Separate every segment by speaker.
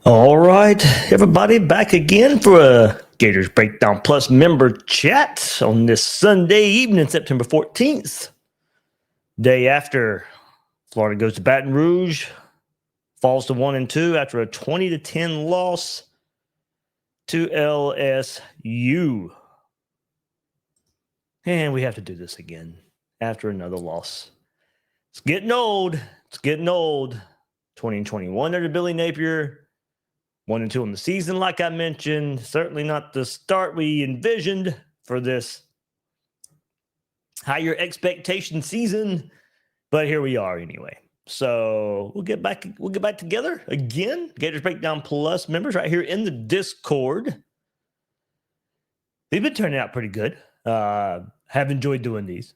Speaker 1: All right, everybody, back again for a Gators Breakdown Plus member chat on this Sunday evening, September 14th, day after Florida goes to Baton Rouge, falls to 1-2 after a 20-10 loss to LSU. And we have to do this again after another loss. It's getting old. 2021 under Billy Napier. 1-2 on the season, like I mentioned. Certainly not the start we envisioned for this higher expectation season, but here we are anyway. So we'll get back together again. Gators Breakdown Plus members right here in the Discord. They've been turning out pretty good. Have enjoyed doing these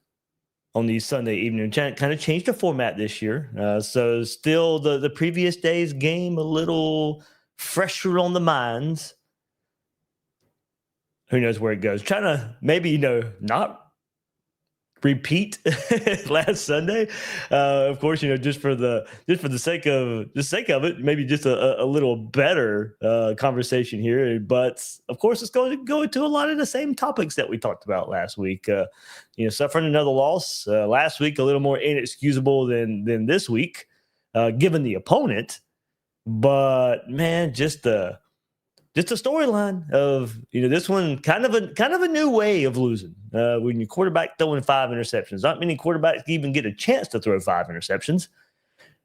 Speaker 1: on these Sunday evening. Kind of changed the format this year. So still the previous day's game a little fresher on the minds. Who knows where it goes? Trying to maybe, not repeat last Sunday. Of course, just for the sake of it, maybe just a little better conversation here. But of course, it's going to go into a lot of the same topics that we talked about last week. Suffering another loss last week, a little more inexcusable than this week, given the opponent. But man, just a storyline of this one kind of a new way of losing. When your quarterback throwing 5 interceptions, not many quarterbacks even get a chance to throw 5 interceptions.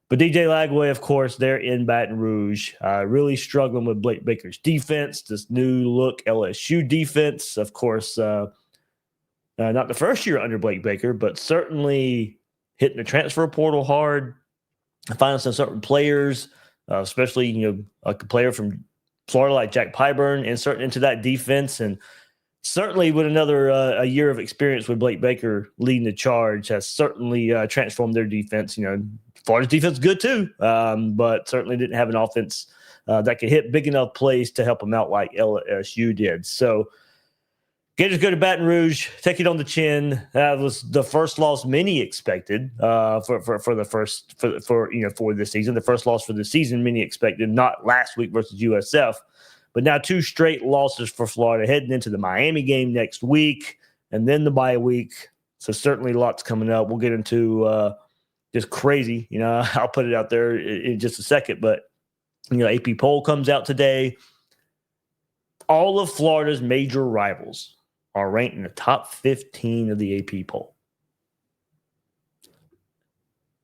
Speaker 1: But DJ Lagway, of course, they're in Baton Rouge, really struggling with Blake Baker's defense. This new look LSU defense, of course, not the first year under Blake Baker, but certainly hitting the transfer portal hard, finding some certain players. Especially, a player from Florida like Jack Pyburn inserting into that defense. And certainly with another a year of experience with Blake Baker leading the charge has certainly transformed their defense. Florida's defense is good too, but certainly didn't have an offense that could hit big enough plays to help them out like LSU did. So Gators go to Baton Rouge, take it on the chin. That was the first loss many expected for this season. The first loss for the season many expected, not last week versus USF, but now 2 straight losses for Florida heading into the Miami game next week and then the bye week. So certainly lots coming up. We'll get into just crazy. I'll put it out there in just a second, but AP poll comes out today. All of Florida's major rivals are ranked in the top 15 of the AP poll.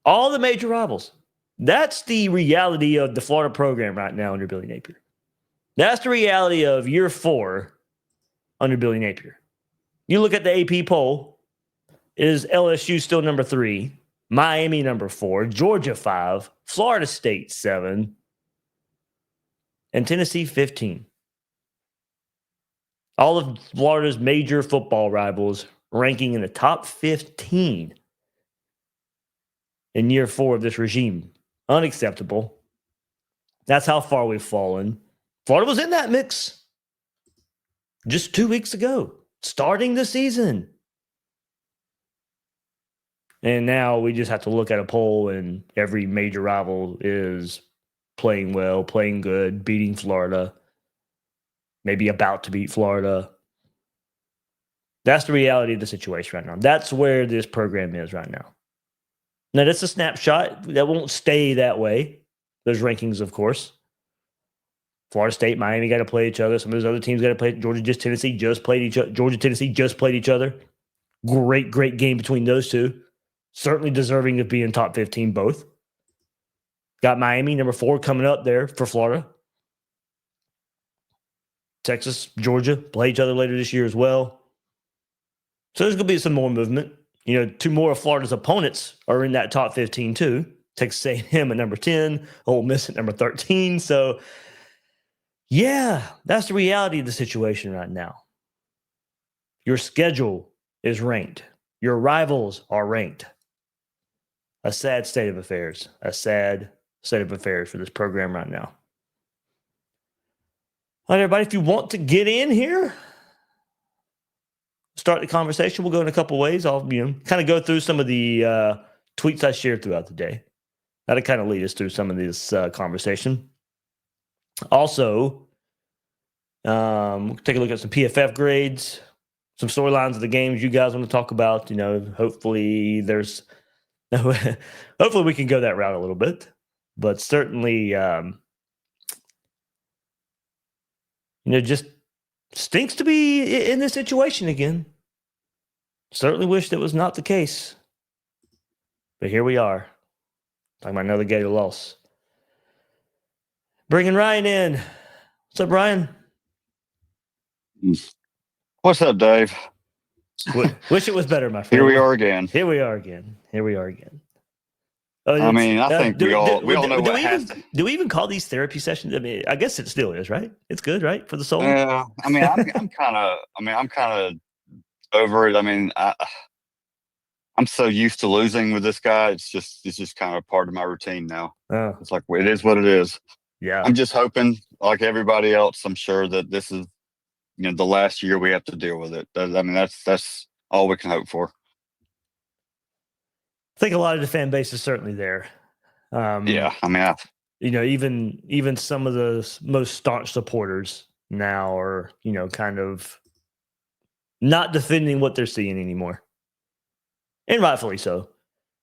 Speaker 1: All the major rivals. That's the reality of the Florida program right now under Billy Napier. That's the reality of year 4 under Billy Napier. You look at the AP poll, is LSU still number 3, Miami number 4, Georgia 5, Florida State 7, and Tennessee 15. All of Florida's major football rivals ranking in the top 15 in year 4 of this regime. Unacceptable. That's how far we've fallen. Florida was in that mix just 2 weeks ago, starting the season. And now we just have to look at a poll and every major rival is playing well, playing good, beating Florida. Maybe about to beat Florida. That's the reality of the situation right now. That's where this program is right now. Now, that's a snapshot. That won't stay that way. There's rankings, of course. Florida State, Miami got to play each other. Some of those other teams got to play. Tennessee just played each other. Georgia, Tennessee just played each other. Great game between those two. Certainly deserving of being top 15 both. Got Miami, number 4, coming up there for Florida. Texas, Georgia play each other later this year as well. So there's going to be some more movement. 2 more of Florida's opponents are in that top 15 too. Texas A&M at number 10, Ole Miss at number 13. So, yeah, that's the reality of the situation right now. Your schedule is ranked. Your rivals are ranked. A sad state of affairs. A sad state of affairs for this program right now. All right, everybody, if you want to get in here, start the conversation. We'll go in a couple ways. I'll kind of go through some of the tweets I shared throughout the day. That'll kind of lead us through some of this conversation. Also, take a look at some PFF grades, some storylines of the games you guys want to talk about. Hopefully hopefully we can go that route a little bit, but certainly, just stinks to be in this situation again. Certainly wish that was not the case, but here we are, talking about another Gator loss. Bringing Ryan in. What's up, Ryan?
Speaker 2: What's up, Dave?
Speaker 1: Wish it was better, my friend.
Speaker 2: Here we are again. I mean, I think we all know what has to.
Speaker 1: Do we even call these therapy sessions? I mean, I guess it still is, right? It's good, right, for the soul.
Speaker 2: Yeah. I mean, I'm kind of over it. I mean, I'm so used to losing with this guy. It's just kind of part of my routine now.
Speaker 1: Oh.
Speaker 2: It's like it is what it is.
Speaker 1: Yeah.
Speaker 2: I'm just hoping, like everybody else, I'm sure that this is, the last year we have to deal with it. I mean, that's all we can hope for.
Speaker 1: I think a lot of the fan base is certainly there.
Speaker 2: Yeah, I mean,
Speaker 1: even some of the most staunch supporters now are, kind of not defending what they're seeing anymore, and rightfully so.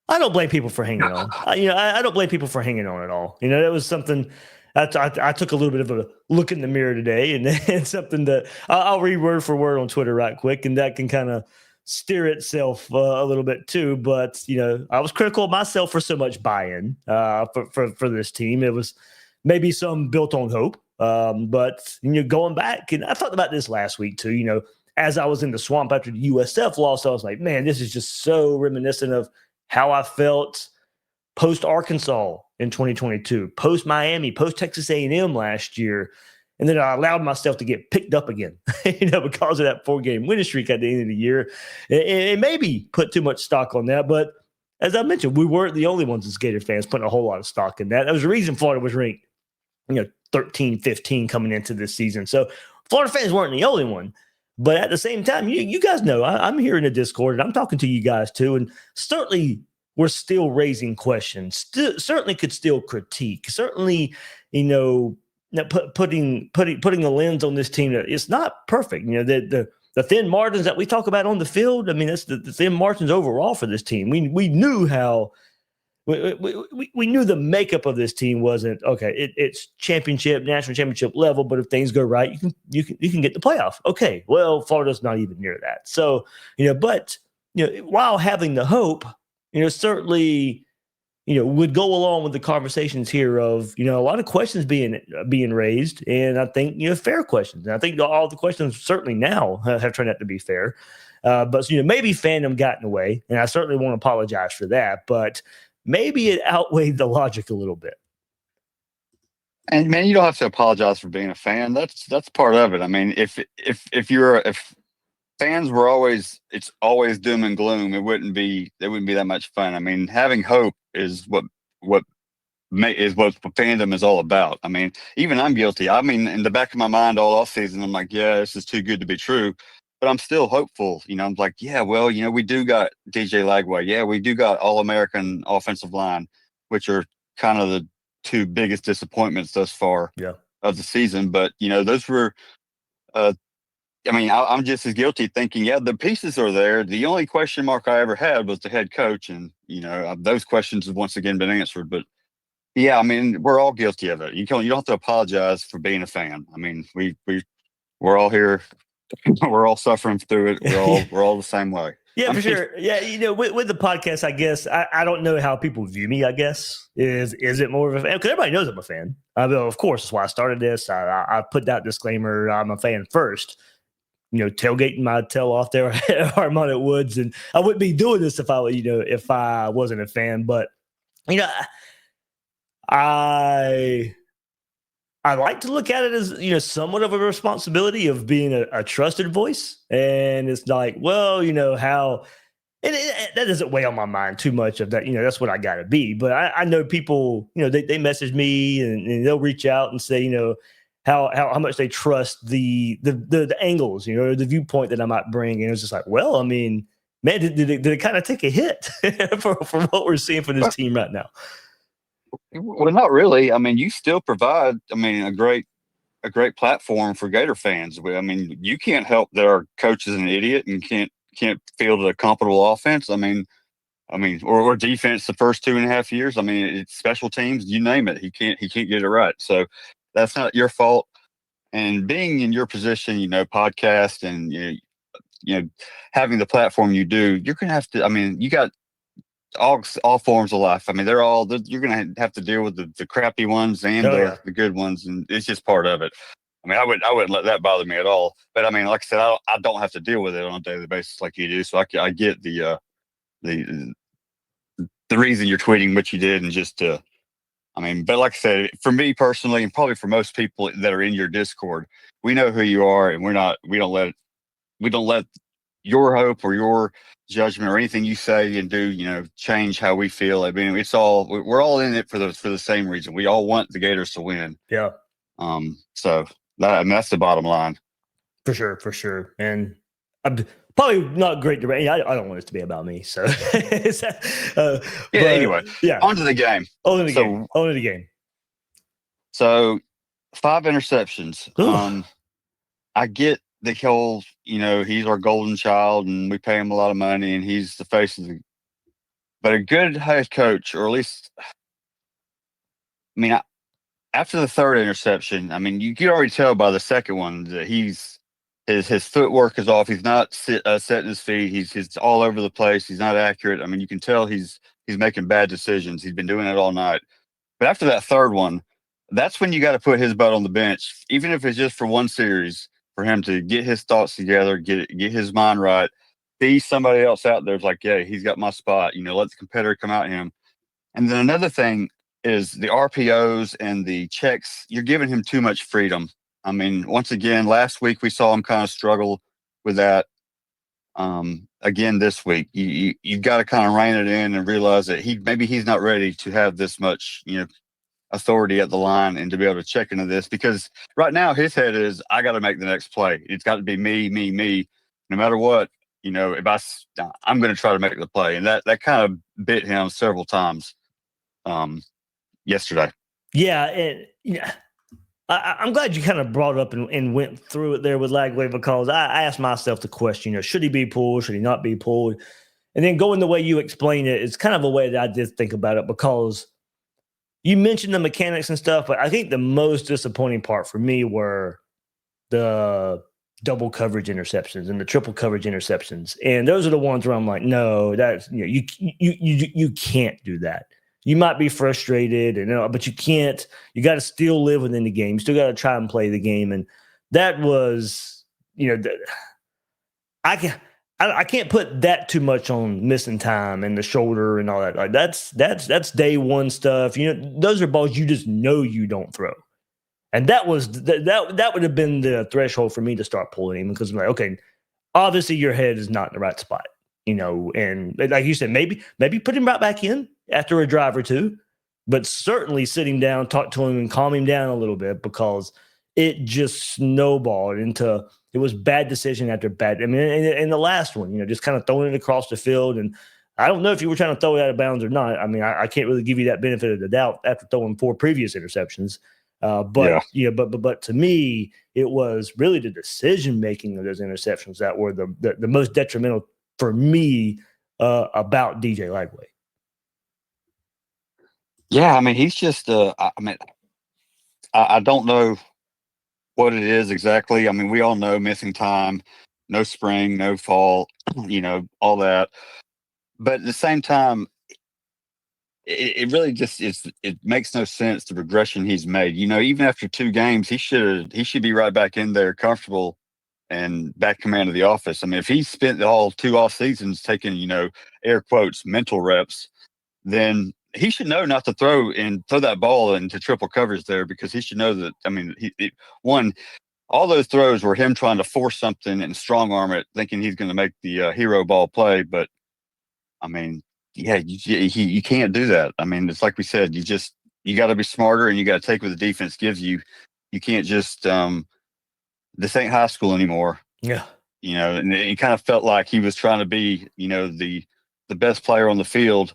Speaker 1: I don't blame people for hanging on. I don't blame people for hanging on at all. That was something. I took a little bit of a look in the mirror today, and something that I'll read word for word on Twitter right quick, and that can kind of steer itself a little bit too. But I was critical of myself for so much buy-in for this team. It was maybe some built on hope, but going back, and I talked about this last week too. As I was in the swamp after the USF loss, I was like, man, this is just so reminiscent of how I felt post Arkansas in 2022, post Miami, post Texas A&M last year. And then I allowed myself to get picked up again, because of that 4-game winning streak at the end of the year. And maybe put too much stock on that. But as I mentioned, we weren't the only ones as Gator fans putting a whole lot of stock in that. That was the reason Florida was ranked, 13, 15 coming into this season. So Florida fans weren't the only one. But at the same time, you guys know I'm here in the Discord, and I'm talking to you guys too. And certainly we're still raising questions. Certainly could still critique. Certainly, putting a lens on this team that it's not perfect. The thin margins that we talk about on the field. I mean, that's the thin margins overall for this team. We knew how we knew the makeup of this team wasn't okay. It's national championship level, but if things go right, you can get the playoff. Okay, well, Florida's not even near that. So but while having the hope, certainly would go along with the conversations here of, a lot of questions being raised. And I think, fair questions. And I think all the questions certainly now have turned out to be fair. But, maybe fandom got in the way. And I certainly want to apologize for that. But maybe it outweighed the logic a little bit.
Speaker 2: And man, you don't have to apologize for being a fan. That's part of it. I mean, if fans were always doom and gloom, it wouldn't be that much fun. I mean, having hope is what fandom is all about. I mean, even I'm guilty. I mean, in the back of my mind all off season, I'm like, yeah, this is too good to be true. But I'm still hopeful. I'm like, yeah, well, we do got DJ Lagway. Yeah, we do got All-American offensive line, which are kind of the two biggest disappointments thus far of the season. But, those were I'm just as guilty thinking, yeah, the pieces are there. The only question mark I ever had was the head coach. And, those questions have once again been answered. But, yeah, I mean, we're all guilty of it. You don't have to apologize for being a fan. I mean, we're all here. We're all suffering through it. We're all the same way.
Speaker 1: Yeah, for sure. Yeah, with the podcast, I guess I don't know how people view me. I guess is it more of a fan? Because everybody knows I'm a fan. Of course, that's why I started this. I put that disclaimer. I'm a fan first. Tailgating my tail off there at Harmonic Woods, and I wouldn't be doing this if I wasn't a fan. But I like to look at it as, somewhat of a responsibility of being a trusted voice. And it's like, well, how, and that doesn't weigh on my mind too much of that, that's what I got to be. But I know people, they message me and they'll reach out and say, how much they trust the angles, the viewpoint that I might bring. And it's just like, well, I mean, man, did it kind of take a hit for what we're seeing for this team right now?
Speaker 2: Well, not really. I mean, you still provide, I mean, a great platform for Gator fans. I mean, you can't help that our coach is an idiot and can't field a comparable offense. Or defense the first 2.5 years. I mean, it's special teams, you name it. He can't get it right. So that's not your fault. And being in your position, podcast and having the platform you do, you're gonna have to. I mean, you got all forms of life. I mean, you're gonna have to deal with the crappy ones and
Speaker 1: Oh yeah,
Speaker 2: the good ones, and it's just part of it. I mean, I wouldn't let that bother me at all. But I mean, like I said, I don't have to deal with it on a daily basis like you do. So I get the the reason you're tweeting what you did, and just to, I mean, but like I said, for me personally, and probably for most people that are in your Discord, we know who you are, and we don't let your hope or your judgment or anything you say and do, change how we feel. I mean, we're all in it for the same reason. We all want the Gators to win.
Speaker 1: yeah,
Speaker 2: So that's the bottom line.
Speaker 1: for sure. And I'm probably not great to. I don't want it to be about me. So,
Speaker 2: Yeah.
Speaker 1: but,
Speaker 2: Anyway,
Speaker 1: yeah,
Speaker 2: on to the game.
Speaker 1: on to the game.
Speaker 2: So 5 interceptions.
Speaker 1: Ugh.
Speaker 2: I get the whole, he's our golden child and we pay him a lot of money and he's the face of the. But a good head coach, or at least, I mean, after the third interception, I mean, you can already tell by the second one that his footwork is off. He's not setting his feet. He's all over the place. He's not accurate. I mean, you can tell he's making bad decisions. He's been doing it all night. But after that third one, that's when you got to put his butt on the bench, even if it's just for one series, for him to get his thoughts together, get his mind right. See somebody else out there's like, yeah, he's got my spot. Let the competitor come out him. And then another thing is the RPOs and the checks. You're giving him too much freedom. I mean, once again, last week we saw him kind of struggle with that. Again this week, you've got to kind of rein it in and realize that maybe he's not ready to have this much, authority at the line and to be able to check into this, because right now his head is, I got to make the next play. It's got to be me, no matter what. I'm going to try to make the play, and that kind of bit him several times yesterday.
Speaker 1: Yeah, and I'm glad you kind of brought up and went through it there with Lagway, because I asked myself the question, should he be pulled? Should he not be pulled? And then going the way you explain it, it's kind of a way that I did think about it, because you mentioned the mechanics and stuff, but I think the most disappointing part for me were the double coverage interceptions and the triple coverage interceptions. And those are the ones where I'm like, no, that's, you can't do that. You might be frustrated, but you can't. You got to still live within the game. You still got to try and play the game. And that was, I can't put that too much on missing time and the shoulder and all that. Like that's day one stuff. Those are balls you just know you don't throw. And that was that would have been the threshold for me to start pulling him, because I'm like, okay, obviously your head is not in the right spot, and like you said, maybe put him right back in after a drive or two, but certainly sit him down, talk to him and calm him down a little bit, because it just snowballed into, it was bad decision after bad. I mean, and the last one, just kind of throwing it across the field. And I don't know if you were trying to throw it out of bounds or not. I mean, I can't really give you that benefit of the doubt after throwing 4 previous interceptions. But to me, it was really the decision making of those interceptions that were the most detrimental for me about DJ Lagway.
Speaker 2: Yeah, I mean, he's just. I don't know what it is exactly. I mean, we all know missing time, no spring, no fall, all that. But at the same time, it really just it makes no sense, the progression he's made. Even after 2 games, he should be right back in there, comfortable and back command of the office. I mean, if he spent the whole 2 off seasons taking, air quotes, mental reps, then he should know not to throw that ball into triple coverage there, because he should know that. I mean, all those throws were him trying to force something and strong arm it, thinking he's going to make the hero ball play. But I mean, yeah, you can't do that. I mean, it's like we said, you got to be smarter and you got to take what the defense gives you. You can't just this ain't high school anymore.
Speaker 1: Yeah,
Speaker 2: and it kind of felt like he was trying to be, the best player on the field,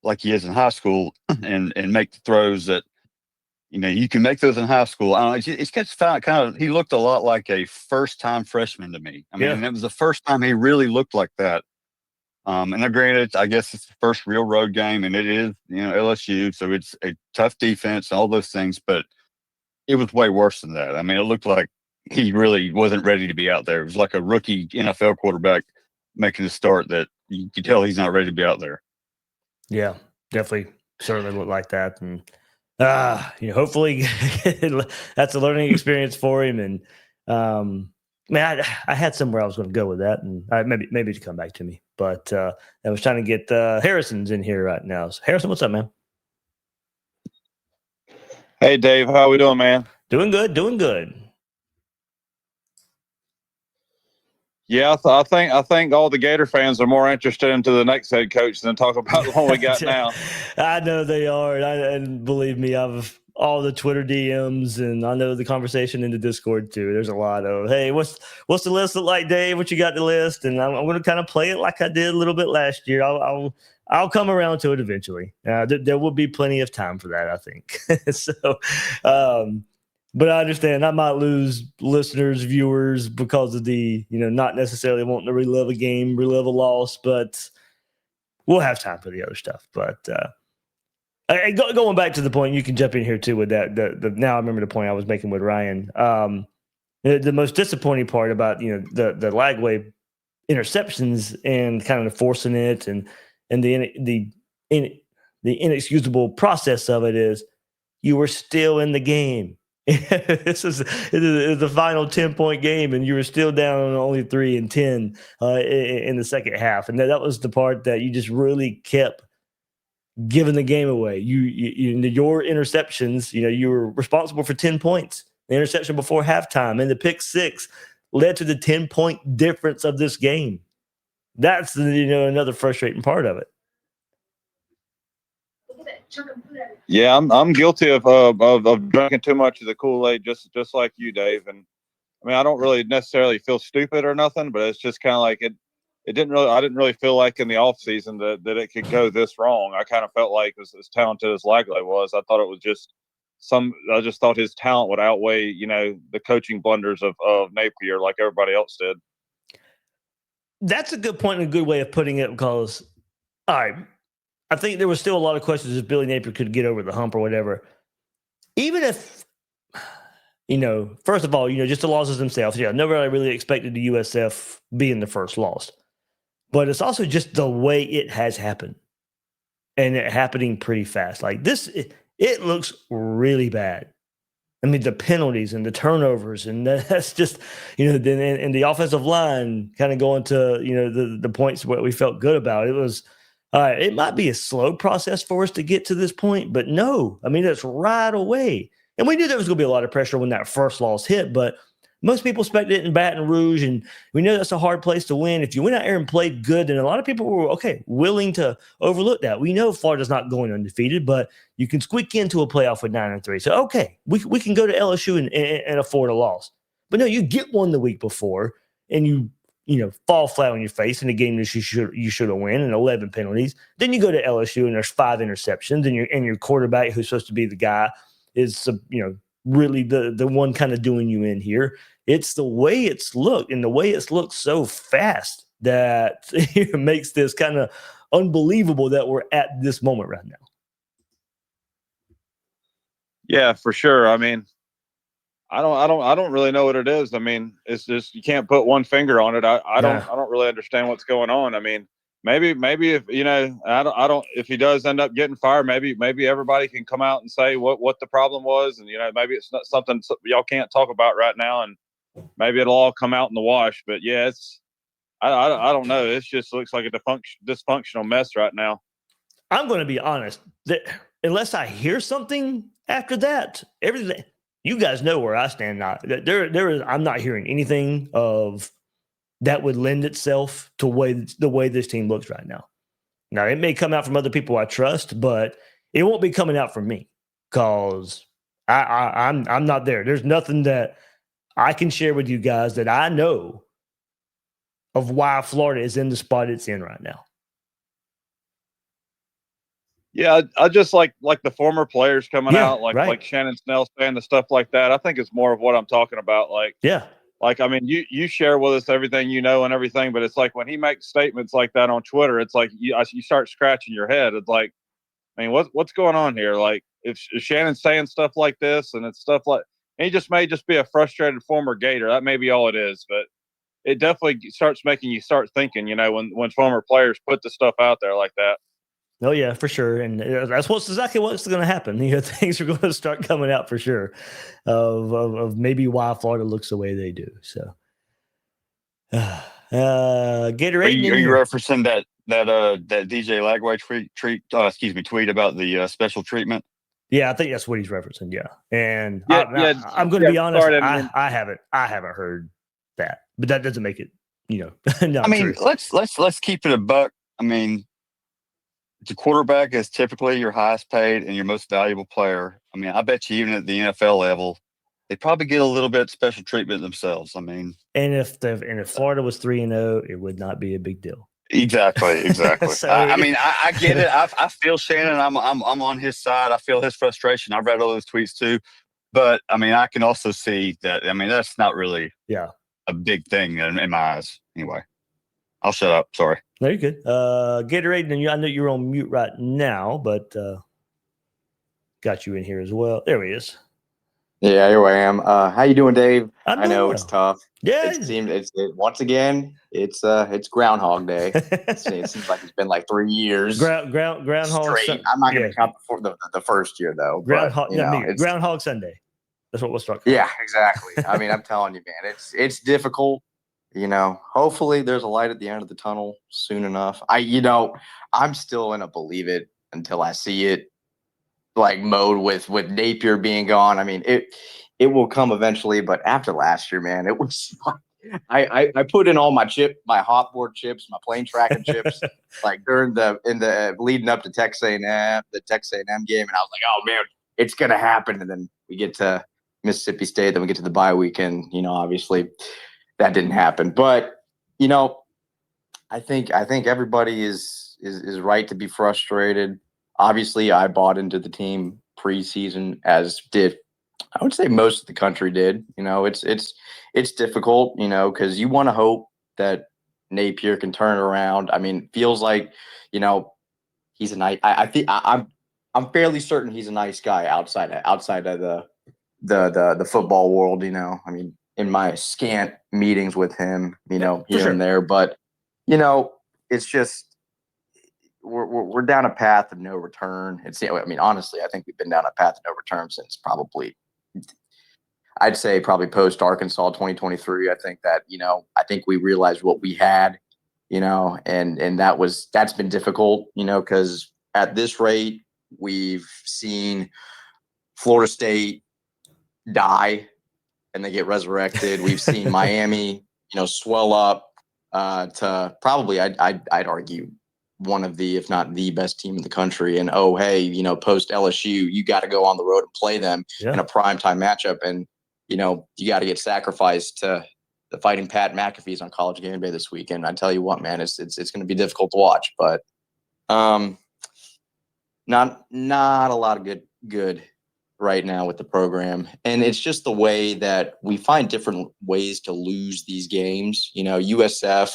Speaker 2: like he is in high school and make the throws that, you can make those in high school. I don't know. It's kind of, he looked a lot like a first-time freshman to me. I mean,
Speaker 1: Yeah.
Speaker 2: and it was the first time he really looked like that. And now granted, I guess it's the first real road game, and it is, LSU, so it's a tough defense and all those things, but it was way worse than that. I mean, it looked like he really wasn't ready to be out there. It was like a rookie NFL quarterback making a start that you could tell he's not ready to be out there.
Speaker 1: Yeah, definitely certainly looked like that. And hopefully that's a learning experience for him. And man, I had somewhere I was going to go with that, and maybe to come back to me. But I was trying to get Harrison's in here right now. So Harrison, what's up, man?
Speaker 3: Hey, Dave, how we doing, man?
Speaker 1: Doing good, doing good.
Speaker 3: Yeah, I think all the Gator fans are more interested into the next head coach than talk about the one we got now.
Speaker 1: I know they are, and believe me, I've all the Twitter DMs, and I know the conversation in the Discord too. There's a lot of, hey, what's the list look like, Dave? What you got the list? And I'm going to kind of play it like I did a little bit last year. I'll come around to it eventually. There will be plenty of time for that, I think. So, but I understand I might lose listeners, viewers because of the, not necessarily wanting to relive a game, relive a loss, but we'll have time for the other stuff. But going back to the point, you can jump in here too with that. Now I remember the point I was making with Ryan. The most disappointing part about, the Lagway interceptions and kind of forcing it and the inexcusable process of it is you were still in the game. This is the final 10-point game, and you were still down on only 3 and 10 in the second half, and that was the part that you just really kept giving the game away. Your interceptions, you were responsible for 10 points. The interception before halftime and the pick 6 led to the 10-point difference of this game. That's another frustrating part of it.
Speaker 3: Yeah, I'm guilty of drinking too much of the Kool-Aid, just like you, Dave. And I mean, I don't really necessarily feel stupid or nothing, but it's just kind of like it didn't really. I didn't really feel like in the off season that it could go this wrong. I kind of felt like as talented as Lagway was, I thought it was just I just thought his talent would outweigh the coaching blunders of Napier, like everybody else did.
Speaker 1: That's a good point and a good way of putting it, because all right, I think there was still a lot of questions if Billy Napier could get over the hump or whatever. Even if, first of all, just the losses themselves. Yeah, nobody really expected the USF being the first loss. But it's also just the way it has happened. And it happening pretty fast. Like this, it looks really bad. I mean, the penalties and the turnovers, and that's just, and the offensive line kind of going to, the points where we felt good about. It was, it might be a slow process for us to get to this point, but no, I mean, it's right away. And we knew there was going to be a lot of pressure when that first loss hit, but most people expected it in Baton Rouge, and we know that's a hard place to win. If you went out there and played good, then a lot of people were, willing to overlook that. We know Florida's not going undefeated, but you can squeak into a playoff with 9-3. So, we can go to LSU and afford a loss. But no, you get one the week before, and you fall flat on your face in a game that you should have won, and 11 penalties. Then you go to LSU, and there's 5 interceptions, and your quarterback, who's supposed to be the guy, is really the one kind of doing you in here. It's the way it's looked, and the way it's looked so fast that it makes this kind of unbelievable that we're at this moment right now.
Speaker 3: Yeah, for sure. I mean, I don't really know what it is. I mean, it's just you can't put one finger on it. I don't really understand what's going on. I mean, maybe if I don't if he does end up getting fired, maybe everybody can come out and say what the problem was, and maybe it's not something y'all can't talk about right now, and maybe it'll all come out in the wash. But yeah, I don't know. It just looks like a dysfunctional mess right now.
Speaker 1: I'm going to be honest. Unless I hear something after that, everything, you guys know where I stand now. I'm not hearing anything of that would lend itself to the way this team looks right now. Now, it may come out from other people I trust, but it won't be coming out from me, because I'm not there. There's nothing that I can share with you guys that I know of why Florida is in the spot it's in right now.
Speaker 3: Yeah, I just like the former players coming
Speaker 1: Yeah,
Speaker 3: out,
Speaker 1: right.
Speaker 3: like Shannon Snell saying the stuff like that. I think it's more of what I'm talking about.
Speaker 1: Yeah.
Speaker 3: I mean, you share with us everything you know and everything, but it's like when he makes statements like that on Twitter, it's like you start scratching your head. It's like, I mean, what's going on here? Like, if Shannon's saying stuff like this, and it's stuff like, and he just may just be a frustrated former Gator. That may be all it is, but it definitely starts making you start thinking. When former players put the stuff out there like that.
Speaker 1: Oh yeah, for sure, and that's exactly what's going to happen. Things are going to start coming out for sure, of maybe why Florida looks the way they do. So, Gatorade in
Speaker 2: Are you
Speaker 1: here.
Speaker 2: referencing that DJ Lagway tweet about the special treatment?
Speaker 1: Yeah, I think that's what he's referencing. Yeah, and
Speaker 3: Yeah,
Speaker 1: I'm going to be honest.
Speaker 3: sorry,
Speaker 1: I haven't heard that, but that doesn't make it not
Speaker 2: I mean,
Speaker 1: true.
Speaker 2: let's keep it a buck. I mean, the quarterback is typically your highest paid and your most valuable player. I mean, I bet you even at the NFL level, they probably get a little bit special treatment themselves. I mean,
Speaker 1: And if Florida was 3-0, it would not be a big deal.
Speaker 2: exactly.
Speaker 1: So,
Speaker 2: I mean, I get it. I feel Shannon. I'm on his side. I feel his frustration. I've read all those tweets too. But I mean, I can also see that. I mean, that's not really a big thing in my eyes. Anyway, I'll shut up. Sorry.
Speaker 1: No, you're good. Gatorade, and I know you're on mute right now, but got you in here as well. There he is.
Speaker 4: Yeah, here I am. How you doing, Dave?
Speaker 1: I
Speaker 4: know
Speaker 1: well.
Speaker 4: It's tough.
Speaker 1: Yeah,
Speaker 4: Once again, it's Groundhog Day. It seems like it's been like 3 years.
Speaker 1: Groundhog
Speaker 4: straight. I'm not going to count the first year though.
Speaker 1: Groundhog Sunday. That's what we'll start.
Speaker 4: Yeah, exactly. I mean, I'm telling you, man, it's difficult. Hopefully there's a light at the end of the tunnel soon enough. I'm still in a believe it until I see it like mode with Napier being gone. I mean, it will come eventually, but after last year, man, it was I put in all my hotboard chips, my plane tracking chips, like in the leading up to the Texas A&M game, and I was like, oh man, it's gonna happen. And then we get to Mississippi State, then we get to the bye weekend. Obviously that didn't happen, but I think everybody is right to be frustrated. Obviously, I bought into the team preseason, as did I would say most of the country did. It's difficult, because you want to hope that Napier can turn it around. I mean, feels like, he's a nice. I think I'm fairly certain he's a nice guy outside of the football world. I mean, in my scant meetings with him, here and there, but it's just. We're down a path of no return. I mean, honestly, I think we've been down a path of no return since I'd say probably post Arkansas 2023. I think that, I think we realized what we had, and that's been difficult, because at this rate, we've seen Florida State die and they get resurrected. We've seen Miami, swell up to probably, I'd argue, one of the, if not the best team in the country. And, oh, hey, post LSU, you got to go on the road and play them in a primetime matchup. And, you got to get sacrificed to the Fighting Pat McAfee's on College Game Day this weekend. I tell you what, man, it's going to be difficult to watch, but not a lot of good right now with the program. And it's just the way that we find different ways to lose these games. USF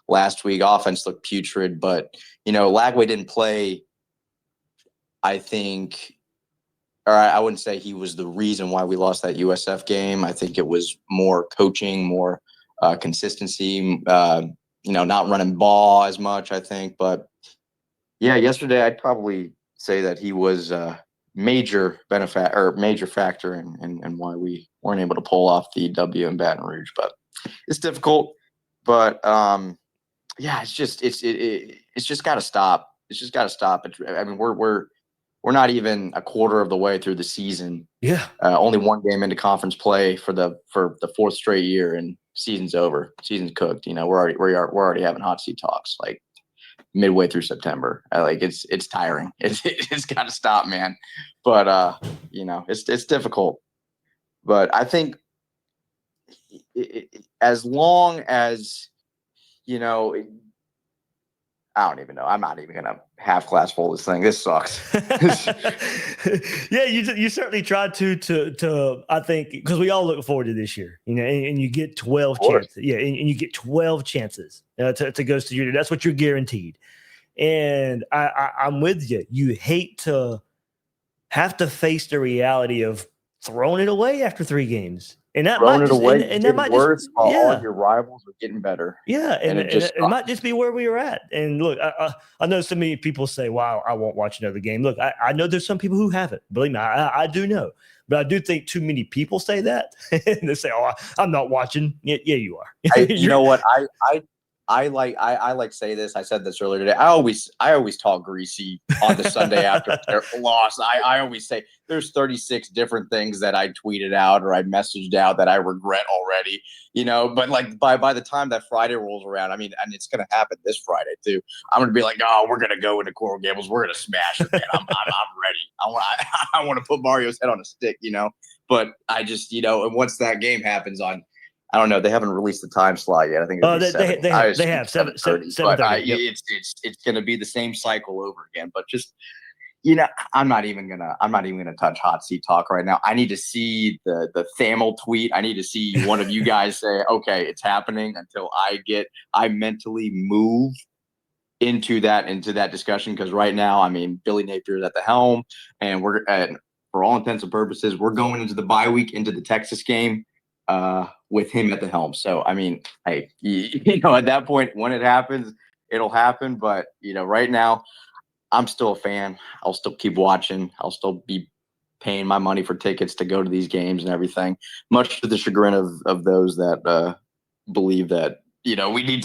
Speaker 4: last week, offense looked putrid, but Lagway didn't play. I think, or I wouldn't say he was the reason why we lost that USF game. I think it was more coaching, more consistency. Not running ball as much, I think. But yeah, yesterday I'd probably say that he was a major factor in why we weren't able to pull off the W in Baton Rouge. But it's difficult. But yeah, it's just got to stop. It's just got to stop. I mean, we're not even a quarter of the way through the season.
Speaker 1: Yeah.
Speaker 4: Only one game into conference play for the fourth straight year, and season's over. Season's cooked. We're already having hot seat talks like midway through September. It's tiring. It's got to stop, man. But it's difficult. But I think as long as I don't even know. I'm not even gonna half class full this thing. This sucks.
Speaker 1: Yeah, you certainly tried to I think, because we all look forward to this year, and you get 12 chances. Yeah, and you get 12 chances to go to junior. That's what you're guaranteed. And I'm with you. You hate to have to face the reality of throwing it away after 3 games. And that
Speaker 4: Throwing
Speaker 1: might
Speaker 4: it
Speaker 1: just
Speaker 4: away,
Speaker 1: and that might
Speaker 4: worse
Speaker 1: just,
Speaker 4: while
Speaker 1: yeah.
Speaker 4: all your rivals are getting better.
Speaker 1: Yeah, and
Speaker 4: it just
Speaker 1: it might just be where we were at. And look, I know so many people say, "Wow, I won't watch another game." Look, I know there's some people who haven't. Believe me, I do know. But I do think too many people say that, and they say, "Oh, I'm not watching." Yeah, you are.
Speaker 4: You know what? I like say this. I said this earlier today. I always talk greasy on the Sunday after their loss. I always say there's 36 different things that I tweeted out or I messaged out that I regret already. But like by the time that Friday rolls around, I mean, and it's gonna happen this Friday too. I'm gonna be like, oh, we're gonna go into Coral Gables. We're gonna smash it, man. I'm ready. I want to put Mario's head on a stick, But I just, and once that game happens on, I don't know. They haven't released the time slot yet. I think
Speaker 1: they have 7:30.
Speaker 4: But
Speaker 1: Yep.
Speaker 4: it's gonna be the same cycle over again. But just I'm not even gonna touch hot seat talk right now. I need to see the Thamel tweet. I need to see one of you guys say, okay, it's happening, until I mentally move into that discussion. Because right now, I mean, Billy Napier's at the helm, and for all intents and purposes, we're going into the bye week, into the Texas game, with him at the helm. So, I mean, hey, at that point, when it happens, it'll happen. But, right now, I'm still a fan. I'll still keep watching. I'll still be paying my money for tickets to go to these games and everything, much to the chagrin of those that believe that, we need